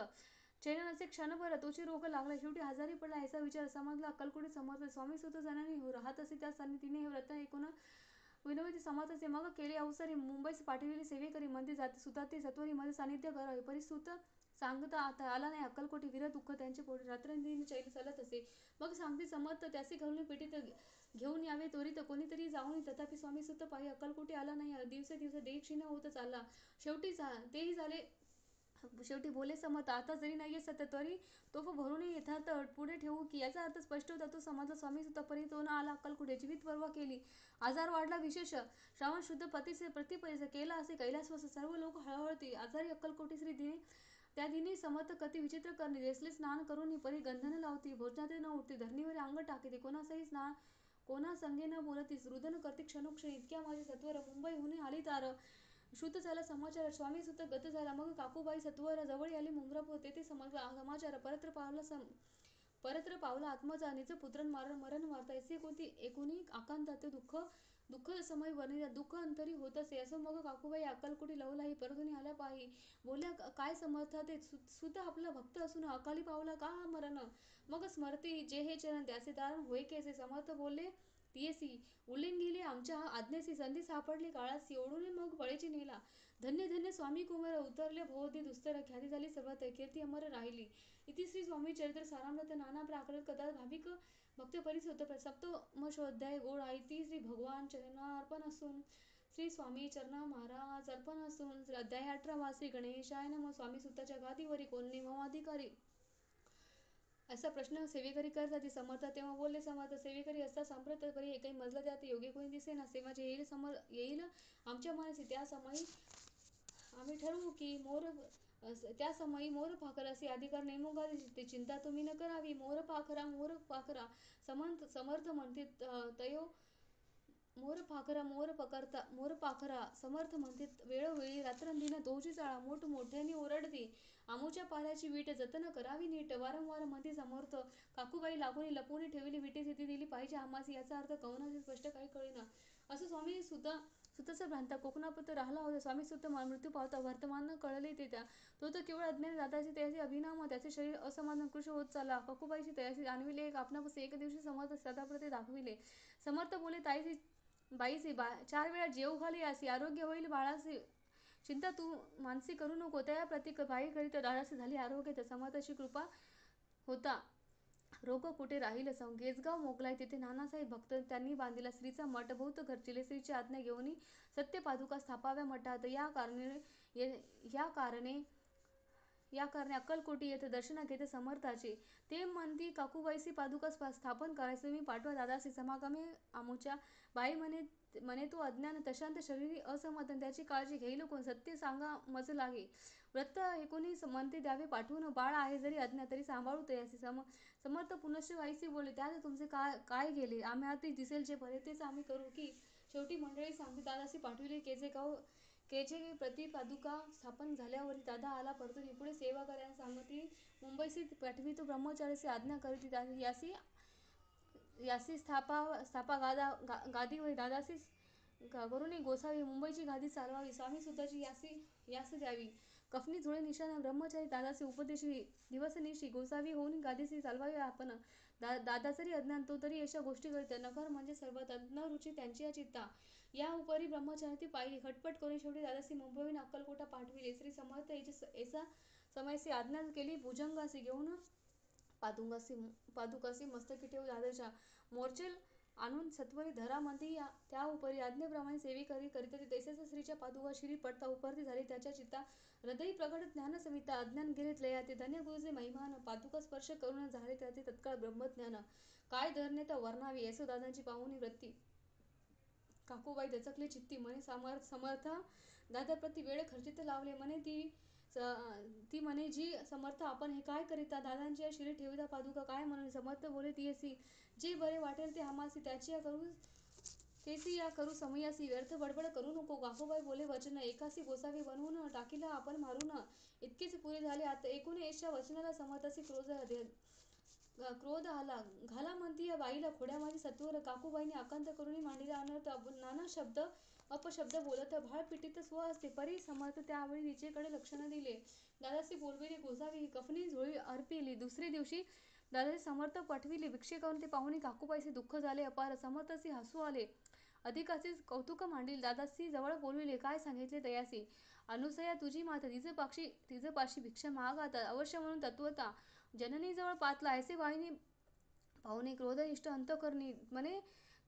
चैन नसे क्षणभर तोची रोग लागला शेवटी आजारी पडला. ऐसा विचार समजला अक्कलकोटी समर्थ स्वामी सुत जनानी राहत असे त्या स्थानी तिने हे व्रत ऐकून विनवती समर्थाचे मग केले अवसरी मुंबईस पाठविले सेवेकरी म्हणते जाते सुताते सत्वरी मध्ये सानिध्य करावे. परिसुत सांगता आता आला नाही अक्कलकोटी विरह दुःख त्यांचे पोटी रात्रंदिन चैल चालत असे. मग सांगते समर्थ त्याचे घालून पेटीत घेऊन यावे त्वरित कोणीतरी जाऊन तथापि स्वामी सुत पायी अक्कलकोटी आला नाही. दिवसे देह क्षीण होत चालला. शेवटी बोले समर्थ आता जरी नाहीये सत्य तरी तोफ भरून यथार्थ पुढे ठेवू की याचा अर्थ स्पष्ट होता. तो समजला स्वामी सुत परी तो न आला अक्कलकोटी जीवित परवा केली. आजार वाढला विशेष श्रावण शुद्ध प्रतिपरीस केला असे कैलासवास सर्व लोक हळहळती आजारी अक्कलकोटी श्री त्या दिनी समर्थ कती विचित्र करणे जैसले स्नान करून परी गंधन लावती भोजनात न उठती धरणीवर अंग टाकते कोणा संगे न बोलती रुदन करते क्षणोक्षणी इतक्या माझे सत्वर मुंबईहून आली तार श्रुत झाला समाचार स्वामी सुत गत झाला. मग काकूबाई सत्वर जवळ आली मुंब्रापूर तेथे समजला समाचार परत्र पावला आत्मजा निज पुत्र मरण वार्ता ऐसे एकोणी आकांतात दुःख समय वर्णिला दुःख अंतरी होत असे. असं मग काकूबाई अक्कलकोटी लवलाही परतून आल्या पाही बोल्या काय समर्था ते सुत आपला भक्त असून अकाली पावला का मरण मग स्मरती जे हे चरण त्याचे दारण होय कैसे समर्थ बोलले तियेसी उल्लेन गेली आमच्या आज्ञेसी संधी सापडली काळासी ओढून मग बळेची नेला. धन्य धन्य स्वामी कुमार उतरले भोवती दुस्तर ख्याती झाली सर्वत्र कीर्ती अमर राहिली. इति श्री स्वामी चरित्र सारामृत नाना प्राकृत कथा भाविक भक्त परिसुत सप्तमशोध्याय गोळा. इति श्री भगवान चरणार्पण असून श्री स्वामी चरणा महाराज अर्पण असून अध्याय 18 श्री गणेशाय नमः. स्वामी सुताच्या गादीवरी कोण नेमाधिकारी असा प्रश्न सेवेकरी करतात. ती समर्थ तेव्हा बोलले समर्थ सेवेकरी असता सांप्रत परी एकही मजला त्यात योग्य कोणी दिसेना. सेवाचे येईल आमच्या मानसी त्या समयी आम्ही ठरवू की त्या समयी मोर पाखर असे अधिकार नेमून ते चिंता तुम्ही न करावी. मोर पाखरा समर्थ म्हणतील तयो मोर पाखरा समर्थ म्हणतील वेळोवेळी रात्रंदिन तोची चाळा मोठमोठ्याने ओरडते आमूच्या पाल्याची वीट जतन करावी नीट. वारंवार म्हणते समर्थ काकूबाई लागून लपवून ठेवली विटेची ती दिली पाहिजे आम्हास. याचा अर्थ कवनाचे स्पष्ट काही कळेना. असं स्वामी सुताचा भ्रांता कोकणापुरता राहिला होता. स्वामी सुत मृत्यू पावता वर्तमान कळले ते त्या तो तर केवळ अज्ञानी दादाची त्याचे अभिनाम त्याचे शरीर असमाधान कृश होत चालला. काकूबाईची तयासी आणविले एक आपणापासून एक दिवशी समर्थ सदाप्रते दाखविले. समर्थ बोले ताईची बाईचे 4 वेळा जेव घाली यासी आरोग्य होईल बाळाचे चिंता तू मानसी करू नको. त्या प्रति बाई करीत दादासी झाली आरोग्य समर्थाची कृपा होता रोग कुठे राहील. गेजगाव मोगलाई तिथे नानासाहेब भक्त त्यांनी बांधिला श्रीचा मठ बहुत खर्चिले. श्रीची आज्ञा घेऊन सत्य पादुका स्थापाव्या मठात. या कारणे अक्कलकोटी येथे दर्शन घेते समर्थाचे. ते म्हणती काकूबाईसी पादुका स्थापन करायचे तुम्ही पाठवा दादासी समागमे आमूच्या. बाई म्हणे तू अज्ञान तशांत शरीरी असमाधान त्याची काळजी घेईल कोण. सत्य सांगा मज लागे व्रत कोणी म्हणते द्यावे पाठवून. बाळ आहे जरी अज्ञान तरी सांभाळू तयासी. समर्थ पुनश्च बाईसी बोले त्यात तुमचे काय गेले. आम्ही आधी दिसेल जे बरे तेच आम्ही करू की. शेवटी मंडळी सांगते दादासी पाठविले केजे प्रति पादुका स्थापन झाल्यावरी दादा आला परतून. पुढे सेवा करायला सांगती मुंबईसी पाठवी तो ब्रह्मचारीची आज्ञा करीती यासी स्थापा गादीवरी दादासी करून गोसावी मुंबईची गादी चालवावी. स्वामी सुताची यास द्यावी कफनी झोळे निशाणा ब्रह्मचारी दादासी उपदेशी दिवसनिशी गोसावी होऊन गादीसी चालवावी आपण. दादा जरी अज्ञान तो तरी अशा गोष्टी करीत नकार म्हणजे सर्वात न रुची त्यांची या चित्ता. या उपरी ब्रह्मचारी पाहिली खटपट करून शेवटी दादासी मुंबईहून अक्कलकोटा पाठविले. श्री समर्थ एसा समयसी आज्ञा केली भुजंगासी घेऊन पादुकासी मस्तकी ठेवू दादाच्या. मोर्चेल आणून सत्वरी धरा म्हणती त्या उपरी आज्ञेप्रमाणे सेवेकरी करीत तैसेच श्रीच्या पादुका शिरी पडता उपरती झाली त्याच्या चित्ता. हृदयी प्रगट ज्ञानसविता अज्ञान गेले लयाते. धन्य गुरुचे महिमान पादुका स्पर्श करून झाले त्याचे तत्काळ ब्रह्मज्ञान. काय धरणे तर वर्णावी यशोदादांची पाहुणी वृत्ती. काकूबाई दचकले चित्ती म्हणे समर्थ दादाप्रती वेळ खर्चित लावले म्हणे ती म्हणे जी समर्थ आपण हे काय करीता दादांची या शिरी ठेविता पादुका काय म्हणून. समर्थ बोले तियसी जे बरे वाटेल ते आम्हासी तेसी या करू समयासी व्यर्थ बडबड करू नको. काकूबाई बोले वचन एकासी गोसावी बनवून टाकीला आपण मारून. इतकेच पुरे झाले. आता एकूण येशा वचनाला समर्थासी क्रोध आला. घाला म्हणती या बाईला खोड्या माझी सत्वर. काकूबाईने आकांत करून मांडीला अनर्थ नाना अपशब्द बोलत भाळ पिटीत स्व असते परी. समर्थ त्यावेळी विचेकडे लक्ष न दिले. दादासी बोलविले गोसावी कफनी झोळी अर्पिली. दुसरे दिवशी दादासी समर्थ पाठविले भिक्षेकावरून. ते पाहुणे काकूबाईचे दुःख झाले अपार. समर्थासी हसू आले अधिकाचीच कौतुक मांडील. दादासी जवळ बोलविले काय सांगितले तयासी. अनुसया तुझी माता तिज पाशी भिक्षा माग आता अवश्य म्हणून तत्वता जननीजवळ पातला. ऐसे बाईने पाहुणे क्रोधनिष्ठ अंतःकरणी म्हणे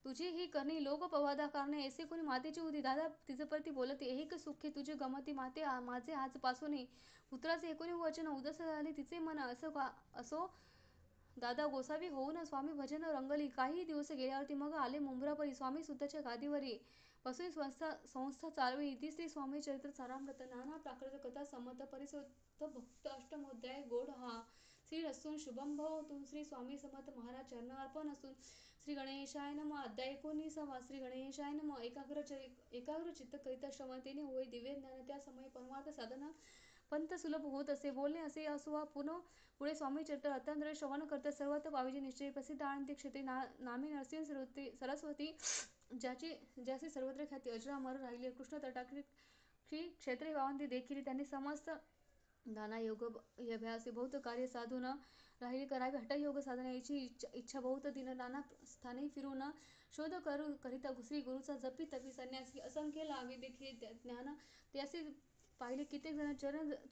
तुझी ही करणी लोकपवादा कारणे ऐसे कोणी मातेची होती. दादा तिजप्रती बोलते ऐक सुखे तुझे गमती माते माझे आजपासून पुत्राचे एकोणी वचन उदास झाले तिचे मन. असो दादा गोसावी होऊन स्वामी भजन रंगली. काही दिवस गेल्यावरती मग आले मुंब्रापरी. स्वामी सुताच्या गादीवरी बसून संस्था चालवी. इति श्री स्वामी चरित्र सारामृत नाना प्राकृत कथा समर्थ परिसुत भक्त अष्टमोध्याय गोड हा. श्री असून शुभम भवतु. श्री स्वामी समर्थ महाराज चरणार्पण असून श्री गणेशाय नमः. अध्याय 19 श्री गणेशाय नमः. एकाग्र चित्त करिता श्रवणतेने होई दिव्य ज्ञान. त्या समयी परमार्थ साधना पंथ सुलभ होत असे. बोलणे असे असो वा पुढे स्वामी चरित्र अत्यंत श्रवण करता सर्वत्र पाविजे निश्चय. प्रसिद्ध आनंदी क्षेत्री नामी नरसिंह सरस्वती ज्याची सर्वत्र ख्याती अजरामर राहिली. कृष्ण तटाक्षी क्षेत्रे पावंती देखील त्यांनी समस्त दाना योग अभ्यासी बहुत कार्य साधून राहिली करावी. हठयोग साधना याची इच्छा बहुत दिन नाना स्थानी फिरून शोध करिता श्री गुरुचा जपी तपी संन्यासी असंख्य लावी देखील ज्ञान त्याचे पाहिले. कित्येक जण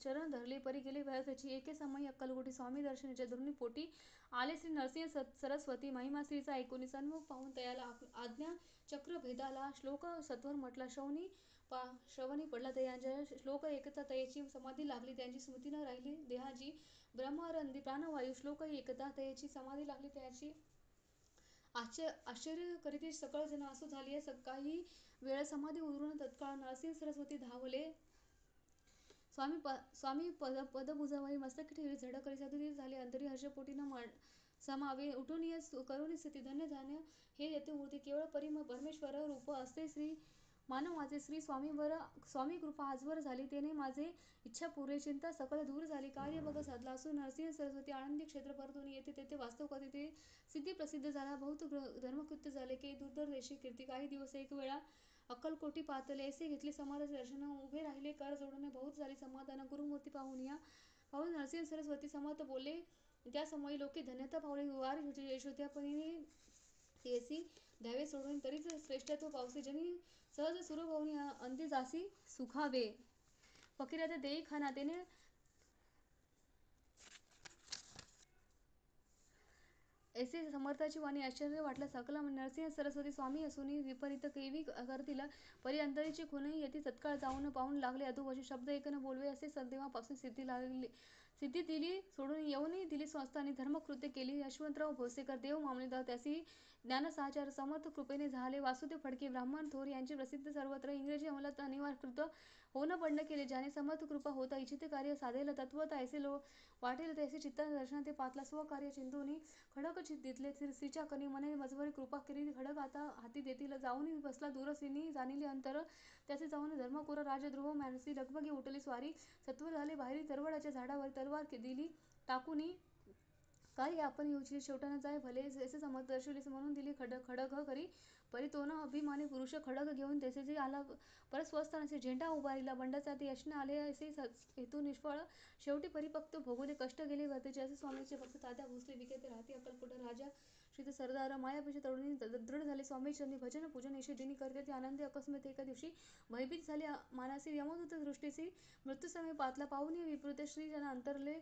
चरण धरले परी गेले व्यर्थाची. एके समयी अक्कलकोटी स्वामी दर्शनाच्या दुर्नी पोटी आले. श्री नरसिंह सरस्वती महिमा श्रीचा ऐकून सन्मुख पाहून तयाला आज्ञा चक्र भेदाला. श्लोक सत्वर म्हटला श्रवणी पडला तयांच्या. श्लोक ऐकता तयाची समाधी लागली. त्यांची स्मृती न राहिली देहाची. ब्रह्मरंधी प्राणवायू श्लोक ऐकता तयाची समाधी लागली त्याची. आश्चर्य करीती सकळ जन असो झाली. काही वेळ समाधी उतरून तत्काळ नरसिंह सरस्वती धावले. स्वामी पदभुजावरी मस्तकी ठेवले. झड करी सदुदित झाले. अंतरी हर्षपोटी न समावे. उठून ये करुणी स्थिती धन्य धान्य हे येते मूर्ती. केवळ परमेश्वर रूप असते श्री मानवाचे. श्री स्वामी कृपा आजवर झाली. तेने माझे इच्छा पुरे. चिंता सकल दूर झाली. कार्य बघ साधला असून नरसिंह सरस्वती आनंदी क्षेत्र परतून येते तेथे वास्तव कधी ते सिद्धी प्रसिद्ध झाला. बहुत धर्मकृत्य झाले की दूरदेशी कीर्ती. काही दिवस एक वेळा अक्कलकोटी पातले. ऐसे घेतले समर्थाचे दर्शन. उभे राहिले कर जोडून. बहुत झाली समाधान. गुरुमूर्ती पाहून नरसिंह सरस्वती समर्थ बोलले. त्या समयी लोके धन्यता पावली. वार यशोद्यापीने तेसी द्यावे सोडून. तरीच श्रेष्ठत्व पावसे जनी सहज सुरभवनी अंती जासी सुखावे. फकीरात देई खाना तेने ऐसे समर्थाची वाणी. आश्चर्य वाटला सकला. नरसिंह सरस्वती स्वामी असूनही विपरीत केवी करतील परी अंतरीची खुणही येती. तत्काळ जाऊन पाहून लागले. अधोवशी शब्द एक न बोलवे असे तेव्हापासून सिद्धी लागली. सिद्धी दिली सोडून येऊनही दिली संस्थानी. धर्मकृत्य केली. यशवंतराव भोसेकर देव मामलेदार त्यासी ज्ञानसाचार समर्थ कृपेने झाले. वासुदेव फडके ब्राह्मण थोर यांची प्रसिद्ध सर्वत्र. इंग्रजी अंमलात अनिवार्यकृत होऊन बंड केले. ज्याने समर्थ कृपा होता इच्छित कार्य साधेल. तत्वत ऐसे वाटेल तैसे चित्ता दर्शन ते पातला. स्वकार्य चिंतूनी खडक दिसले. श्रीच्या कनी मने मजवरी कृपा करी. खडक आता हाती देतील. जाऊन बसला दूर श्रीनी जाणिले अंतर त्याचे. जाऊन धर्मकोर राजद्रोह मानसी. लगबगी उठली स्वारी. सत्वर झाले बाहेरी. तरवडाच्या झाडावर तलवार दिली टाकूनी. काही आपण येऊची शेवटाने जाय भले. ऐसे समर्थ दर्शविले म्हणून दिली खडग करी परी. तो न अभिमानी पुरुष खडग घेऊन तेथे आला परत स्वस्थानासी. झेंडा उभारिला बंडाचा ते यश आले ऐसे हेतू निष्फळ. शेवटी परिपक्व भोगले कष्ट गेले व्यर्थेचे. असे स्वामीचे भक्त तात्या भोसले विखेते राहती अक्कलकोट राजा श्रीत सरदार. मायापेक्षा तरुणी दृढ झाले स्वामीचरणी. भजन पूजन ऐशी दिनी करते ते आनंदी. अकस्मात एका दिवशी भयभीत झाली मानसी. यमदूत दृष्टीसी मृत्यूसमयी पातला. पाहून विपरीत श्री जन अंतरले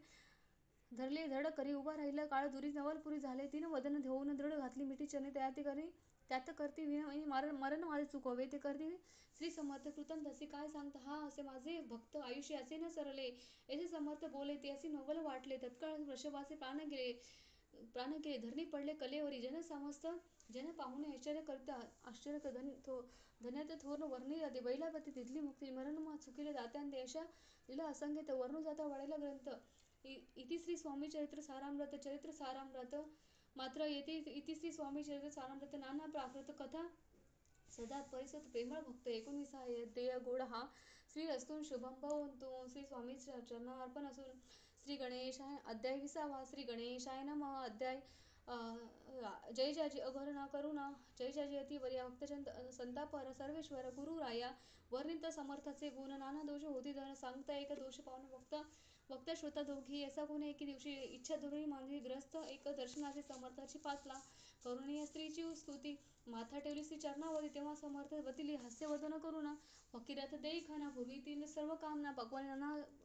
धरले धड करी. उभा राहिला काळ दुरी. नवलपुरी झाले. तीन वदन धोऊन दृढ घातली मिठी चरणी. त्यात करती विनयी मरण माझे चुकवे. ते करती श्री समर्थ कृतम तसे. काय सांगता हा असे माझे भक्त आयुष्य असे न सरले. ऐसे समर्थ बोले ते असे नवल वाटले. तत्काळ वृषभाचे प्राण गेले. धरणी पडले कलेवरी. जन पाहून आश्चर्य धन्यते थोर वर्णी जाते. बैलापती तिथली मुक्ती. मरण चुकिले दात्यांते. अशा लीला असंख्य वर्णू जाता वाढेला ग्रंथ. इति श्री स्वामी चरित्र सारामृत मात्र येथे इति श्री स्वामी चरित्र सारामृत. नाना प्राकृत कथा सदा परिसत प्रेमळ भक्त. 19 अध्याय गोड हा श्री रस्तून शुभंभवतु. श्री स्वामी चरणार्पण असून श्री गणेशाय अध्याय 20. श्री गणेशाय नमः. अध्याय जय जाजी अघोर न करुणा. जय जाजी अतिवर्या भक्तजन संतापर. सर्वेश्वर गुरुराया वर्णित समर्थाचे गुण. नाना दोष होती धन सांगता एक दोष पाहून वक्ता श्रोता दोघी. असा गुण एके दिवशी इच्छा दुर्वी मांडली ग्रस्त. एक दर्शनाचे समर्थाची पातला. करुणीय स्त्रीची स्तुती माथा ठेवली श्री चरणावरी. तेव्हा समर्थ बतिली हास्यवदन करुणा. फकीरात देई खाना पूर्वीतील सर्व कामना. पक्वाने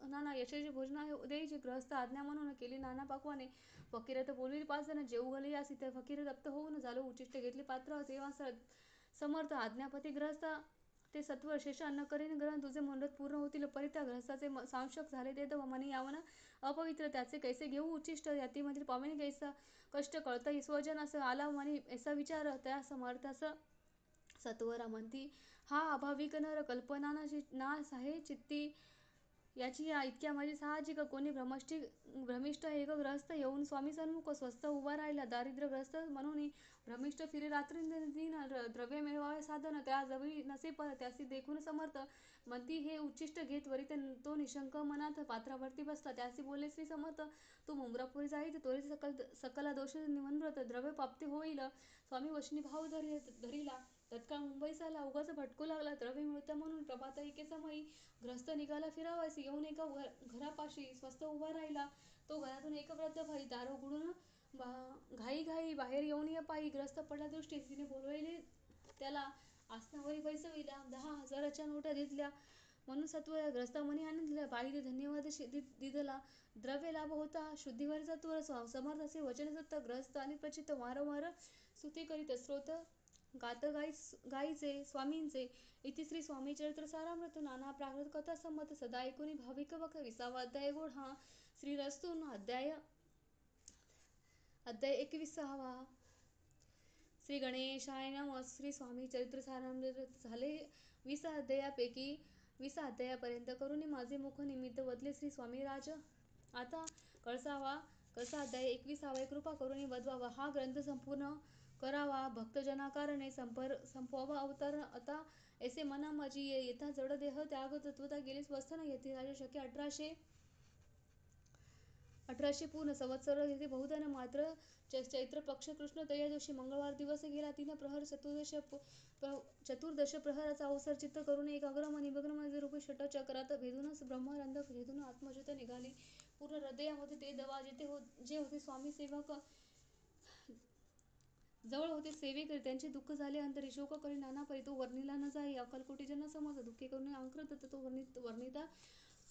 नाना यशाचे भोजना देईची. ग्रहस्थ आज्ञा म्हणून केली नाना पक्वाने. फकीरात बोलविली 5 जण जेऊ घाली यासी. फकीर तप्त होऊन झालो उच्चिष्ट घेतले पात्र. तेव्हा समर्थ आज्ञापती ग्रहस्थ ते सत्वर शेष अन्न करीन ग्रहण. तुझे मनोरथ पूर्ण होतील परी. त्या ग्रहस्थाचे सांशक झाले ते मनी यावन अपवित्र. त्याचे कैसे घेऊ उच्चिष्ट. यातीमधील पाविणी कैसा कष्ट कळत स्वजन. असं आला मनी ऐसा विचार. त्या समर्थास सत्वरा म्हणती हा अभाविक नर. कल्पना ना आहे चित्ती याची. इतक्या माझी साहजिक. कोणी भ्रमिष्ठ एक ग्रहस्थ येऊन स्वामी सन्मुख स्वस्थ उभा राहिला. दारिद्र्यग्रस्त म्हणून भ्रमिष्ठ फिरे रात्रंदिन. द्रव्य मिळवावे साधन त्याजवळी नसे पर. त्यासी देखून समर्थ म्हणती हे उच्चिष्ट घे त्वरित. तो निशंक मनात पात्रावरती बसला. त्यासी बोलले श्री समर्थ तू मुंब्रापुरी जाईत त्वरित सकल दोष निवृत्त. द्रव्य प्राप्ती होईल. स्वामी वचनी भाव धरिला. तत्काळ मुंबईस आला. उगाच भटकू लागला. द्रव्य मिळतं म्हणून प्रभात एके समयी ग्रस्त निघाला फिरावयासी. येऊन एका घरापाशी स्वस्थ उभा राहिला. तो घरातून एक वृद्ध बाई दार उघडून घाई घाई बाहेर येऊन या पायी ग्रस्त पडला दृष्टीस तिने बोलवले त्याला आसनावरी बैसविला 10,000च्या नोटा घेतल्या म्हणून सत्व ग्रस्त मनी आनंद दिला पायी ते धन्यवाद दिदला द्रव्य लाभ होता शुद्धीवरचा तूर समर्थ असे वचन सत्ता ग्रस्त आणि प्रचित वारंवार स्तुती करीत स्रोत गात गाईचे स्वामींचे इतिश्री स्वामी चरित्र सारामृत नाना प्राकृत कथा संमत सदा ऐकुनी भाविक भक्त 20वा अध्याय गोड हा श्रीरस्तून अध्याय 21वा श्री गणेशाय नमः श्री स्वामी चरित्र सारामृत झाले 20 अध्यायापैकी 20 अध्यायापर्यंत करुणी माझे मुख निमित्त वदले श्री स्वामी राज आता कळसा अध्याय 21वा कृपा करुणी वदवावा हा ग्रंथ संपूर्ण करावा भक्तजनाकारणे संपवावा अवतार आता ऐसे मना माझी येता जड देह त्याग तत्वता गेली स्वस्थ न येते राजा शके 1800 पूर्ण संवत्सर येथे बहुधन मात्र चैत्र पक्ष कृष्ण त्रयोदशी मंगळवार दिवस गेला 3 प्रहर चतुर्दश प्रहराचा अवसर चित्त करून एकाग्रम निमग्न रूपी षट चक्रात भेदूनच ब्रह्मरंध भेदून आत्मज्योत निघाली पूर्ण हृदयामध्ये ते दवा जे होते स्वामी सेवक जवळ होते सेवेकरी त्यांचे दुःख झाले अंतरी शोक करी नाना परी तो वर्णिला न जाई अकलकोटी जन समज दुःखे करून अंकृत तो वर्णिता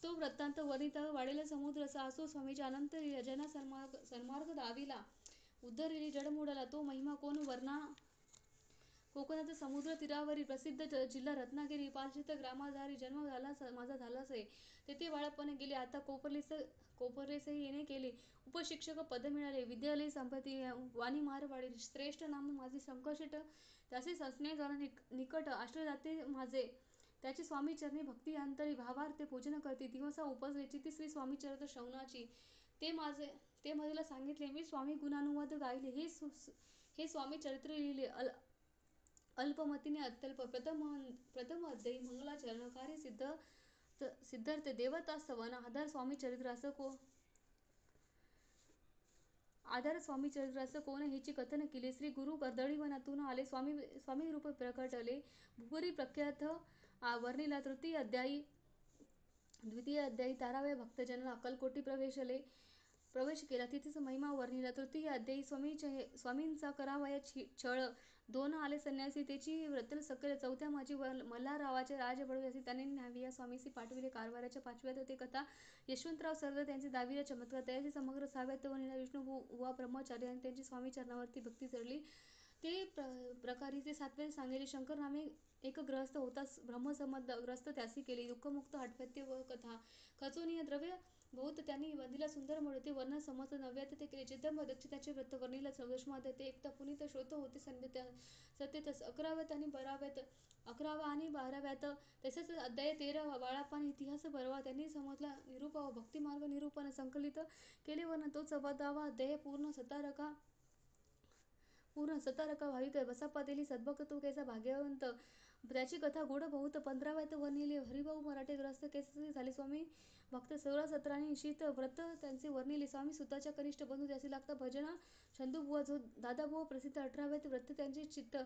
तो वृत्तांत वर्णिता वाढेल समुद्र असो स्वामीच्या अनंत जना सन्मार्ग दाविला उद्धरिली जडमोडाला तो महिमा कोण वर्णा कोकणात समुद्र तीरावरी प्रसिद्ध जिल्हा रत्नागिरी पालशित ग्रामाधारी जन्म झाला माझा झालाच आहे तेथे बाळपणे गेले आता कोपरलेसही येणे केले उपशिक्षक पद मिळाले विद्यालय संपत्ती वाणी मारवाडी श्रेष्ठ नाम माझे संकशिट त्याचे असणे झाला निकट आश्रय माझे त्याची स्वामी चरणी भक्ती अंतरी भावार्थे पूजन करते दिवसा उपजलेची ती श्री स्वामी चरित्र श्रवणाची ते मधीला सांगितले मी स्वामी गुणानुवाद गायले हे स्वामी चरित्र लिहिले अल्पमतीने अत्यल्प प्रथम अध्यायी मंगलाचरण कार्य सिद्धार्थ देवता सवन आधार स्वामी चरित्र असं कोण ह्याची कथन केले श्री गुरु कर्दळीवनातून आले स्वामी रूप प्रकटले भुवरी प्रख्यात वर्णिला द्वितीय अध्यायी ताराव्या भक्तजन अक्कलकोटी प्रवेश केला तिथेच महिमा वर्णिला तृतीय अध्यायी स्वामींचा करावया छळ 2 आले संन्यासी त्याची व्रतल सकल चौथ्या माझी मल्हाररावाचे राज बडव्यासी त्यांनी न्हाविया स्वामीसी पाठविले कारभाराच्या 5व्यात ते कथा यशवंतराव सरदार त्यांचे 10वीला चमत्कार त्याची समग्र 6व्यात वर्णिला विष्णू बुवा ब्रह्मचारी आणि त्यांची स्वामी चरणावरती भक्ती चढली ते प्रकारे ते 7व्यात सांगितले शंकर नामे एक ग्रहस्थ होताच ब्रह्मसंबंध ग्रस्त त्यासी केली दुःखमुक्त आठव्यात व कथा खचोनीय द्रव्य बहुत त्यांनी वंदिला सुंदर मोडते वर्ण समस्त 9व्यात ते केले चिदंब दक्ष त्याचे व्रत वर्णिला 14मध्ये ते एकता पुनीत श्रोत होते सत्यतस 11व्यात आणि 12व्यात तसेच अध्याय 13 बाळापान इतिहास बरवा त्यांनी समजला निरूपावा भक्तिमार्ग निरूपण संकलित केले वर्ण तो 14वा अध्याय पूर्ण सतारका भाविक बसाप्पा दिली सद्भक्त कैसा भाग्यवंत त्याची कथा गोड बहुत 15व्यात वर्णिले हरिभाऊ मराठे ग्रस्त कैसे झाले स्वामी भक्त 16-17 शीत व्रत त्यांचे वर्णिले स्वामी सुताच्या कनिष्ठ बंधू त्याचे लागता भजन छंदुबुवा जो दादाबुवा प्रसिद्ध 18व्यात व्रत त्यांचे चित्त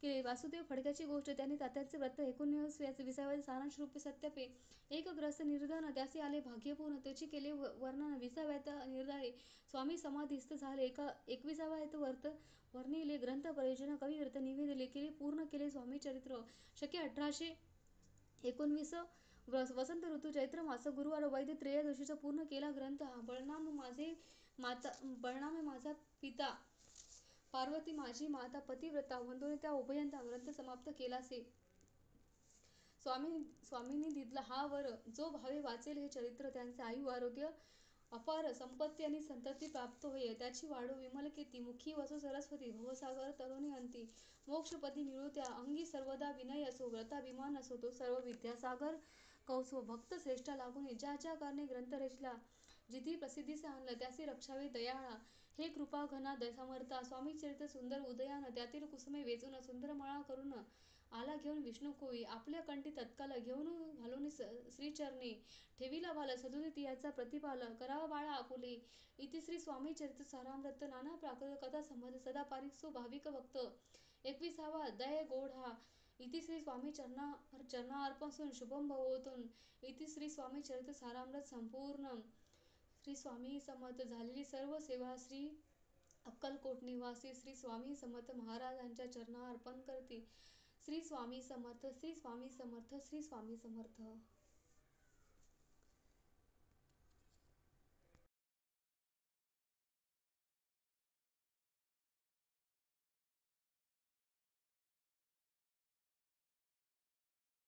केले वासुदेव फडक्याची गोष्ट त्यांनी तात्यांचे व्रत 19व्यात सारांश रूपे सत्यापे एक ग्रस्त निर्धन त्याचे आले भाग्यपूर्ण त्याची केले वर्णन 20व्यात निर्धारे स्वामी समाधीस्थ झाले 21व्यात व्रत वर्णिले ग्रंथ प्रयोजन कवी व्रत निवेदले केले पूर्ण केले स्वामी चरित्र शके 1819 वसंत ऋतू चैत्र मास गुरुवार वैद्य त्रयोदशीचा पूर्ण केला ग्रंथ हा बळनाम माझा पिता पार्वती माझी माता पतिव्रता वंदोने त्या उभयंता ग्रंथ समाप्त केलासे स्वामींनी दिला हा वर जो भावे वाचेल हे चरित्र त्यांचे आयु आरोग्य अपार संपत्ती आणि संतती प्राप्त होय त्याची वाढो विमल कीर्ती मुखी वसो सरस्वती भवसागर तरुणी अंती मोक्षपदी मिळू त्या अंगी सर्वदा विनय असो व्रताभिमान असो तो सर्व विद्यासागर कौसो भक्त श्रेष्ठ लागून ज्या कारणे ग्रंथ रचला जिथे प्रसिद्धीस आणलं त्याचे रक्षावे दयाळा हे कृपा घना समर्था स्वामी चरित्र सुंदर उदयान त्यातील कुसुमे वेचून सुंदर मळा करून आला घेऊन विष्णू कोई आपल्या कंठी तत्काल घेऊन घालून श्रीचरणी ठेविला भाल सदुदित याचा प्रतिपाल करावा बाळा आपुले इतिश्री स्वामी चरित्र सारामृत नाना प्राकृत कथा संबंध सदा पारिक सो भाविक भक्त 21वा अध्याय गोड हा इतिश्री स्वामी चरणार्पण शुभम भवोतून इतिश्री स्वामी चरित्र सारामृत संपूर्ण श्री स्वामी समर्थ झालेली सर्व सेवा श्री अक्कलकोट निवासी श्री स्वामी समर्थ महाराजांच्या चरणार्पण करते. श्री स्वामी समर्थ, श्री स्वामी समर्थ, श्री स्वामी समर्थ.